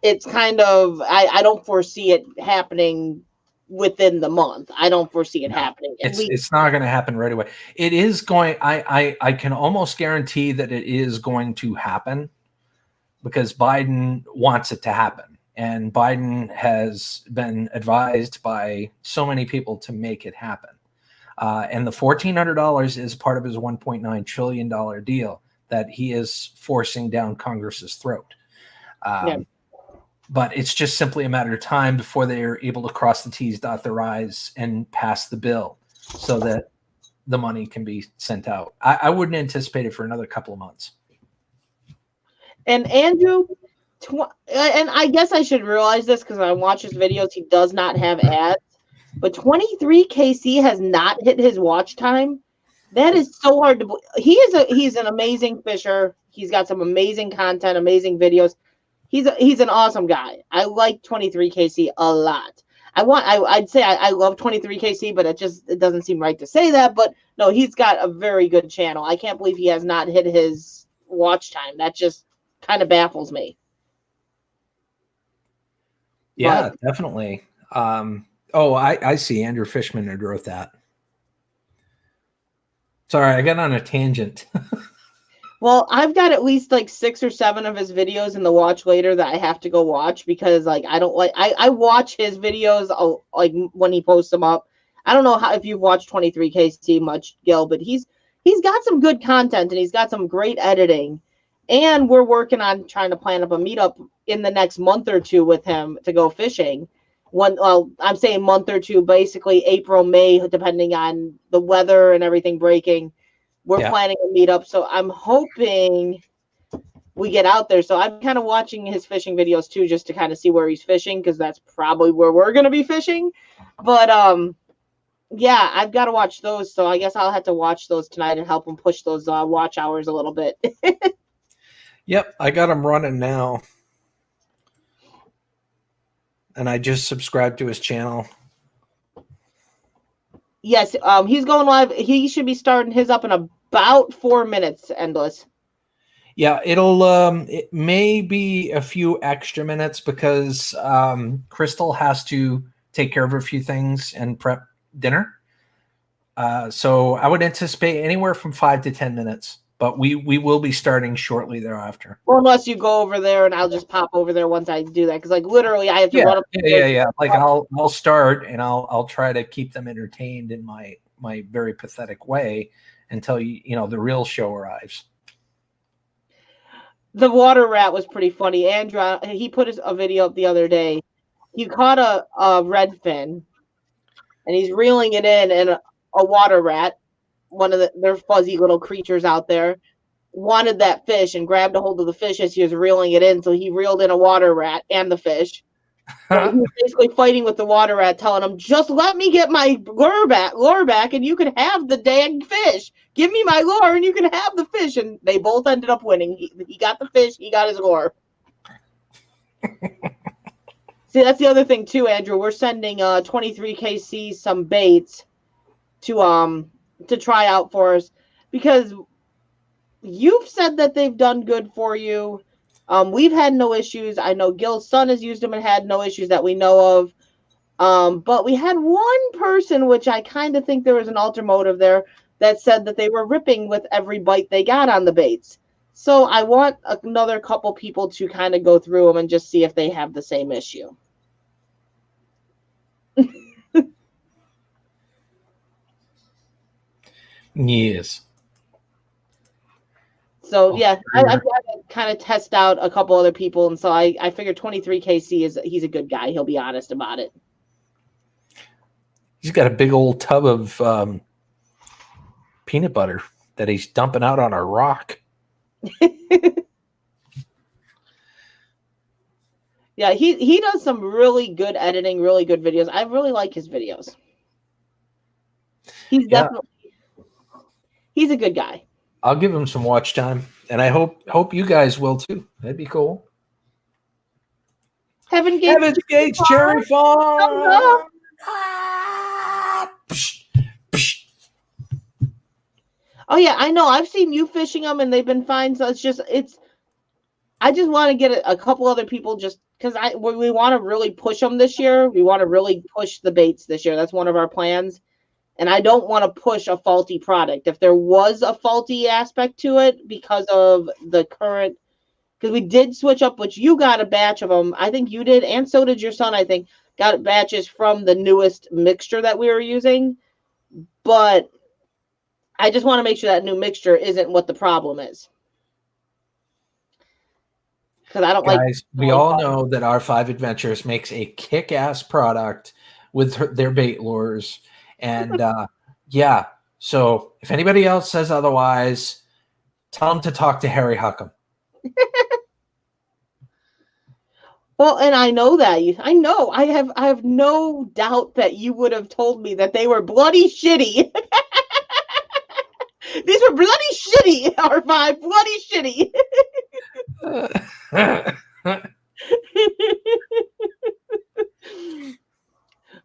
it's kind of I don't foresee it happening within the month. I don't foresee it happening. It's not going to happen right away. It is going. I can almost guarantee that it is going to happen because Biden wants it to happen, and Biden has been advised by so many people to make it happen. And the $1,400 is part of his $1.9 trillion deal that he is forcing down Congress's throat. But it's just simply a matter of time before they are able to cross the T's, dot their I's, and pass the bill so that the money can be sent out. I wouldn't anticipate it for another couple of months. And Andrew, and I guess I should realize this because I watch his videos. He does not have ads, but 23KC has not hit his watch time. That is so hard to believe. He's an amazing fisher. He's got some amazing content, amazing videos. He's an awesome guy. I like 23KC a lot. I'd say I love 23KC, but it doesn't seem right to say that. But no, he's got a very good channel. I can't believe he has not hit his watch time. That just kind of baffles me. Yeah, definitely. I see. Andrew Fishman had wrote that. Sorry, I got on a tangent. Well, I've got at least like 6 or 7 of his videos in the watch later that I have to go watch because I watch his videos like when he posts them up. I don't know if you've watched 23KC much, Gil, but he's got some good content and he's got some great editing. And we're working on trying to plan up a meetup in the next month or two with him to go fishing. I'm saying month or two, basically April, May, depending on the weather and everything breaking. We're planning a meetup, so I'm hoping we get out there. So I'm kind of watching his fishing videos too, just to kind of see where he's fishing, because that's probably where we're going to be fishing. But yeah, I've got to watch those. So I guess I'll have to watch those tonight and help him push those watch hours a little bit. Yep, I got him running now. And I just subscribed to his channel. Yes, he's going live. He should be starting his up in about 4 minutes, Endless. Yeah, it may be a few extra minutes because Crystal has to take care of a few things and prep dinner. So I would anticipate anywhere from 5 to 10 minutes. But we will be starting shortly thereafter. Well, unless you go over there, and I'll just pop over there once I do that, because like literally, I have to run up. Yeah. Like I'll start, and I'll try to keep them entertained in my very pathetic way until the real show arrives. The water rat was pretty funny. Andrew, he put a video up the other day. He caught a redfin, and he's reeling it in, and a water rat, one of their fuzzy little creatures out there, wanted that fish and grabbed a hold of the fish as he was reeling it in. So he reeled in a water rat and the fish. He was basically fighting with the water rat, telling him, "Just let me get my lure back, and you can have the dang fish. Give me my lure, and you can have the fish." And they both ended up winning. He got the fish. He got his lure. See, that's the other thing too, Andrew. We're sending 23KC some baits to try out for us, because you've said that they've done good for you. We've had no issues. I know Gil's son has used them and had no issues that we know of. But we had one person, which I kind of think there was an ulterior motive there, that said that they were ripping with every bite they got on the baits. So I want another couple people to kind of go through them and just see if they have the same issue. Yes. So yeah, I've got to kind of test out a couple other people, and so I figured 23KC he's a good guy. He'll be honest about it. He's got a big old tub of peanut butter that he's dumping out on a rock. Yeah, he does some really good editing, really good videos. I really like his videos. He's definitely he's a good guy. I'll give him some watch time, and I hope you guys will too. That'd be cool. Heaven Gates Cherry Farm. Oh yeah, I know. I've seen you fishing them, and they've been fine. So I just want to get a couple other people just because we want to really push them this year. We want to really push the baits this year. That's one of our plans. And I don't want to push a faulty product. If there was a faulty aspect to it because of the current, because we did switch up, which you got a batch of them. I think you did, and so did your son, I think, got batches from the newest mixture that we were using. But I just want to make sure that new mixture isn't what the problem is. Because I don't Guys, we all know that R5 Adventures makes a kick-ass product with their bait lures. And yeah, so if anybody else says otherwise, tell them to talk to Harry Huckham. Well, and I know that I have no doubt that you would have told me that they were bloody shitty. These were bloody shitty, R5, bloody shitty.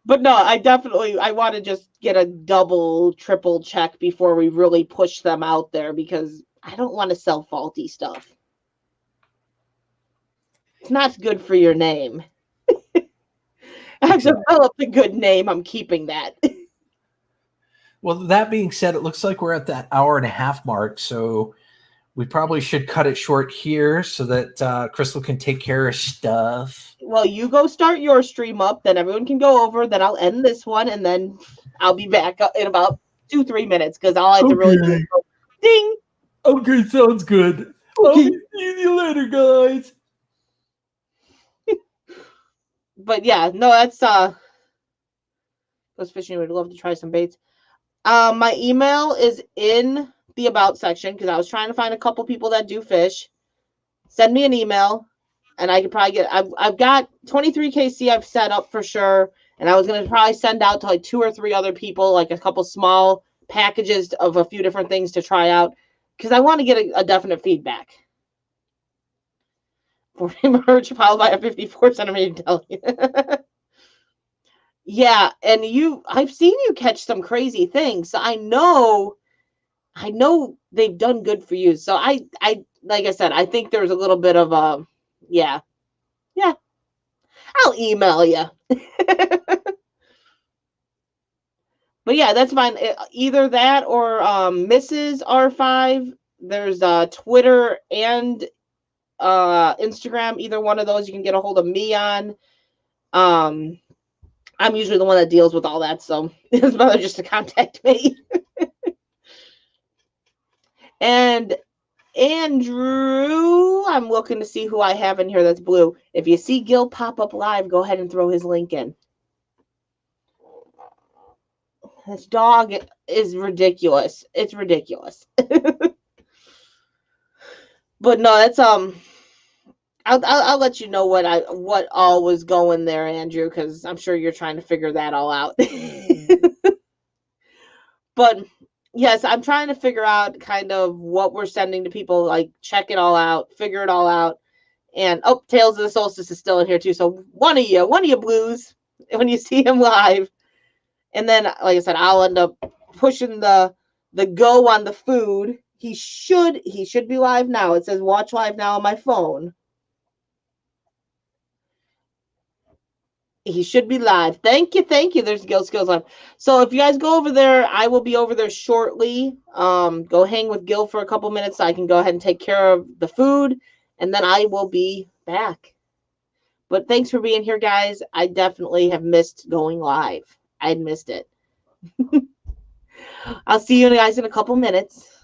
But no, I want to just get a double, triple check before we really push them out there, because I don't want to sell faulty stuff. It's not good for your name. I've developed a good name. I'm keeping that. Well, that being said, it looks like we're at that 1.5 hour mark, so we probably should cut it short here so that Crystal can take care of stuff. Well, you go start your stream up, then everyone can go over, then I'll end this one, and then I'll be back in about 2-3 minutes, because all I have to really do is go, ding! Okay, sounds good. Okay. See you later, guys. But yeah, no, that's Goes Fishing. Would love to try some baits. My email is in the about section, because I was trying to find a couple people that do fish. Send me an email, and I could probably get. I've got 23KC I've set up for sure, and I was gonna probably send out to like 2 or 3 other people, like a couple small packages of a few different things to try out, because I want to get a definite feedback. 40 merge followed by a 54 centimeter deli. Yeah, and I've seen you catch some crazy things. So I know they've done good for you. So I like I said, I think there's a little bit of yeah. I'll email you. But yeah, that's fine. Either that or Mrs. R5. There's Twitter and Instagram. Either one of those you can get a hold of me on. I'm usually the one that deals with all that, so it's better just to contact me. And Andrew, I'm looking to see who I have in here that's blue. If you see Gil pop up live, go ahead and throw his link in. This dog is ridiculous. It's ridiculous. But no, that's I'll let you know what all was going there, Andrew, because I'm sure you're trying to figure that all out. But yes, I'm trying to figure out kind of what we're sending to people, like check it all out, figure it all out. And Tales of the Solstice is still in here too. So one of you blues when you see him live. And then, like I said, I'll end up pushing the go on the food. He should be live now. It says watch live now on my phone. He should be live. Thank you. There's Gil SKillz live. So if you guys go over there, I will be over there shortly. Go hang with Gil for a couple minutes so I can go ahead and take care of the food, and then I will be back. But thanks for being here, guys. I definitely have missed going live. I had missed it. I'll see you guys in a couple minutes.